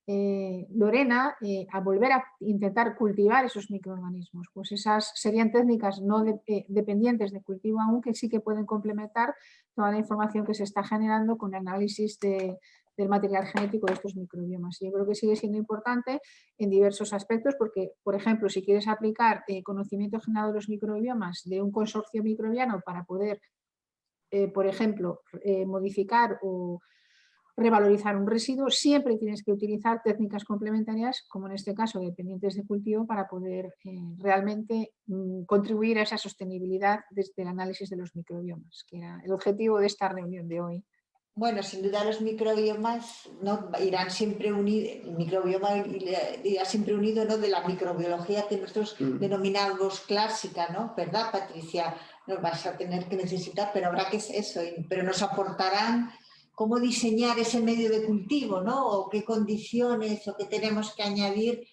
Lorena, a volver a intentar cultivar esos microorganismos. Pues esas serían técnicas no dependientes de cultivo aún, que sí que pueden complementar toda la información que se está generando con el análisis del material genético de estos microbiomas. Yo creo que sigue siendo importante en diversos aspectos porque, por ejemplo, si quieres aplicar conocimiento generado de los microbiomas de un consorcio microbiano para poder, por ejemplo, modificar o revalorizar un residuo, siempre tienes que utilizar técnicas complementarias, como en este caso dependientes de cultivo, para poder realmente contribuir a esa sostenibilidad desde el análisis de los microbiomas, que era el objetivo de esta reunión de hoy. Bueno, sin duda los microbiomas, ¿no?, irán siempre unidos, el microbioma irá siempre unido, ¿no?, de la microbiología que nosotros denominamos clásica, ¿no? ¿Verdad, Patricia? Nos vas a tener que necesitar, pero habrá que eso, pero nos aportarán cómo diseñar ese medio de cultivo, ¿no? O qué condiciones o qué tenemos que añadir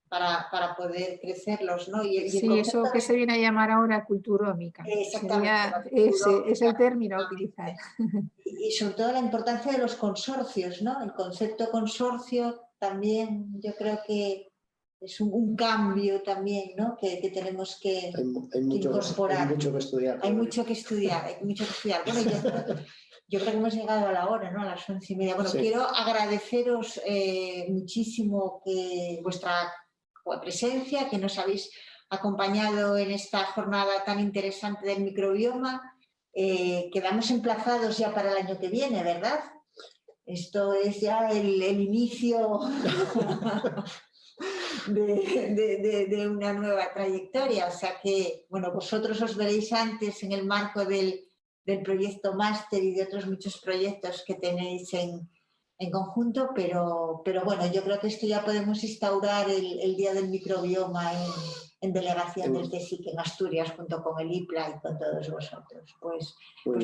para poder crecerlos, ¿no? Sí, eso que se viene a llamar ahora culturómica. Exactamente. Es el término a utilizar. Y sobre todo la importancia de los consorcios, ¿no? El concepto consorcio también yo creo que es un cambio también, ¿no?, que tenemos que incorporar. Hay mucho que estudiar. Hay mucho que estudiar, Bueno, yo creo que hemos llegado a la hora, ¿no?, a las 11:30. Bueno, sí. Quiero agradeceros muchísimo vuestra presencia, que nos habéis acompañado en esta jornada tan interesante del microbioma. Quedamos emplazados ya para el año que viene, ¿verdad? Esto es ya el inicio de una nueva trayectoria. O sea que, bueno, vosotros os veréis antes en el marco del proyecto máster y de otros muchos proyectos que tenéis en conjunto, pero bueno, yo creo que esto ya podemos instaurar el Día del Microbioma en delegaciones de SIC en Asturias, junto con el IPLA y con todos vosotros. Pues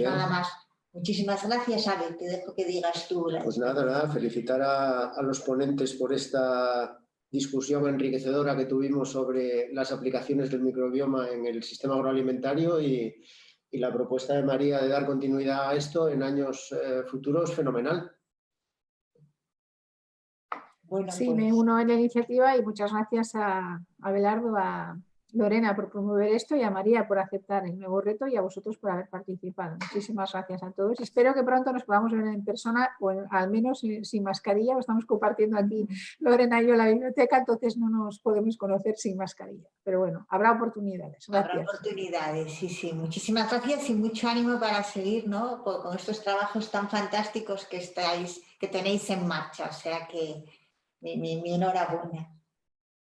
nada más. Muchísimas gracias, Ale. Te dejo que digas tú. Pues nada, felicitar a los ponentes por esta discusión enriquecedora que tuvimos sobre las aplicaciones del microbioma en el sistema agroalimentario y la propuesta de María de dar continuidad a esto en años futuros, fenomenal. Bueno, sí, pues me uno en la iniciativa y muchas gracias a Abelardo, a Lorena por promover esto y a María por aceptar el nuevo reto y a vosotros por haber participado. Muchísimas gracias a todos. Espero que pronto nos podamos ver en persona o al menos sin mascarilla. Estamos compartiendo aquí Lorena y yo la biblioteca, entonces no nos podemos conocer sin mascarilla. Pero bueno, habrá oportunidades. Gracias. Habrá oportunidades, sí. Muchísimas gracias y mucho ánimo para seguir, ¿no?, con estos trabajos tan fantásticos que tenéis en marcha. O sea que mi enhorabuena.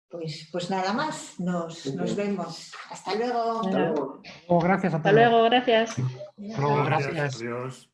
Pues nada más, nos vemos. Hasta luego. Hasta luego. Gracias a todos. Hasta luego, gracias. Gracias. Adiós.